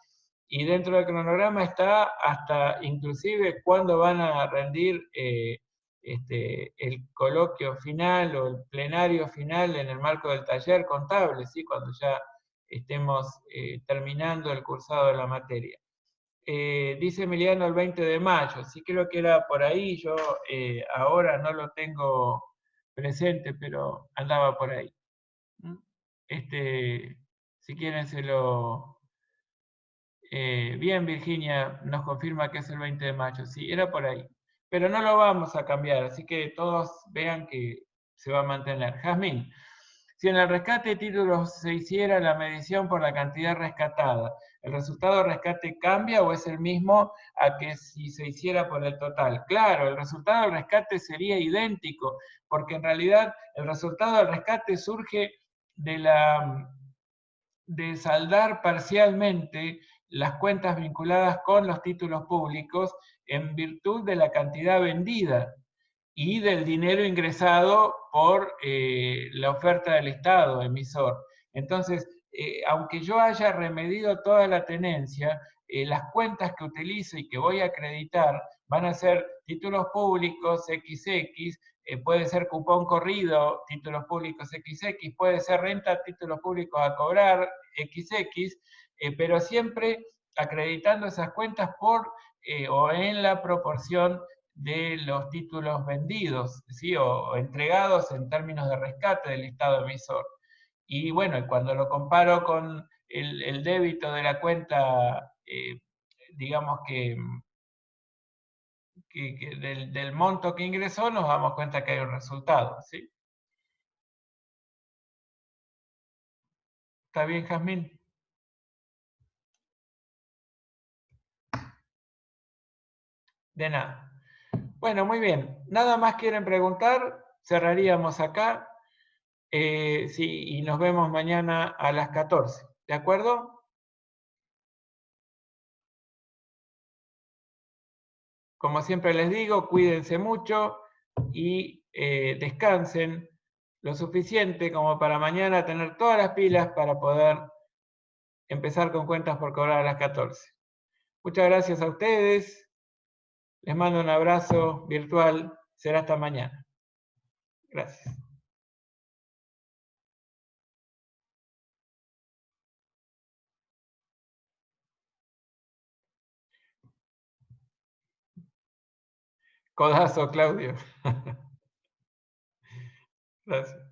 Y dentro del cronograma está hasta inclusive cuándo van a rendir el coloquio final o el plenario final en el marco del taller contable, ¿sí? Cuando ya estemos terminando el cursado de la materia. Dice Emiliano el 20 de mayo, sí creo que era por ahí, yo ahora no lo tengo presente, pero andaba por ahí. Si quieren se lo... bien, Virginia nos confirma que es el 20 de mayo, sí, era por ahí. Pero no lo vamos a cambiar, así que todos vean que se va a mantener. Jazmín, si en el rescate de títulos se hiciera la medición por la cantidad rescatada, ¿el resultado de rescate cambia o es el mismo a que si se hiciera por el total? Claro, el resultado del rescate sería idéntico, porque en realidad el resultado del rescate surge de saldar parcialmente las cuentas vinculadas con los títulos públicos en virtud de la cantidad vendida y del dinero ingresado por la oferta del Estado emisor. Entonces, aunque yo haya remedido toda la tenencia, las cuentas que utilizo y que voy a acreditar van a ser títulos públicos XX, puede ser cupón corrido, títulos públicos XX, puede ser renta, títulos públicos a cobrar, XX, pero siempre acreditando esas cuentas por o en la proporción de los títulos vendidos, ¿sí? o entregados en términos de rescate del Estado emisor. Y bueno, cuando lo comparo con el débito de la cuenta, digamos que del monto que ingresó, nos damos cuenta que hay un resultado, ¿sí? ¿Está bien, Jazmín? De nada. Bueno, muy bien. Nada más quieren preguntar, cerraríamos acá. Sí, y nos vemos mañana a las 14. ¿De acuerdo? Como siempre les digo, cuídense mucho y descansen lo suficiente como para mañana tener todas las pilas para poder empezar con cuentas por cobrar a las 14. Muchas gracias a ustedes. Les mando un abrazo virtual. Será hasta mañana. Gracias. Codazo, Claudio. Gracias.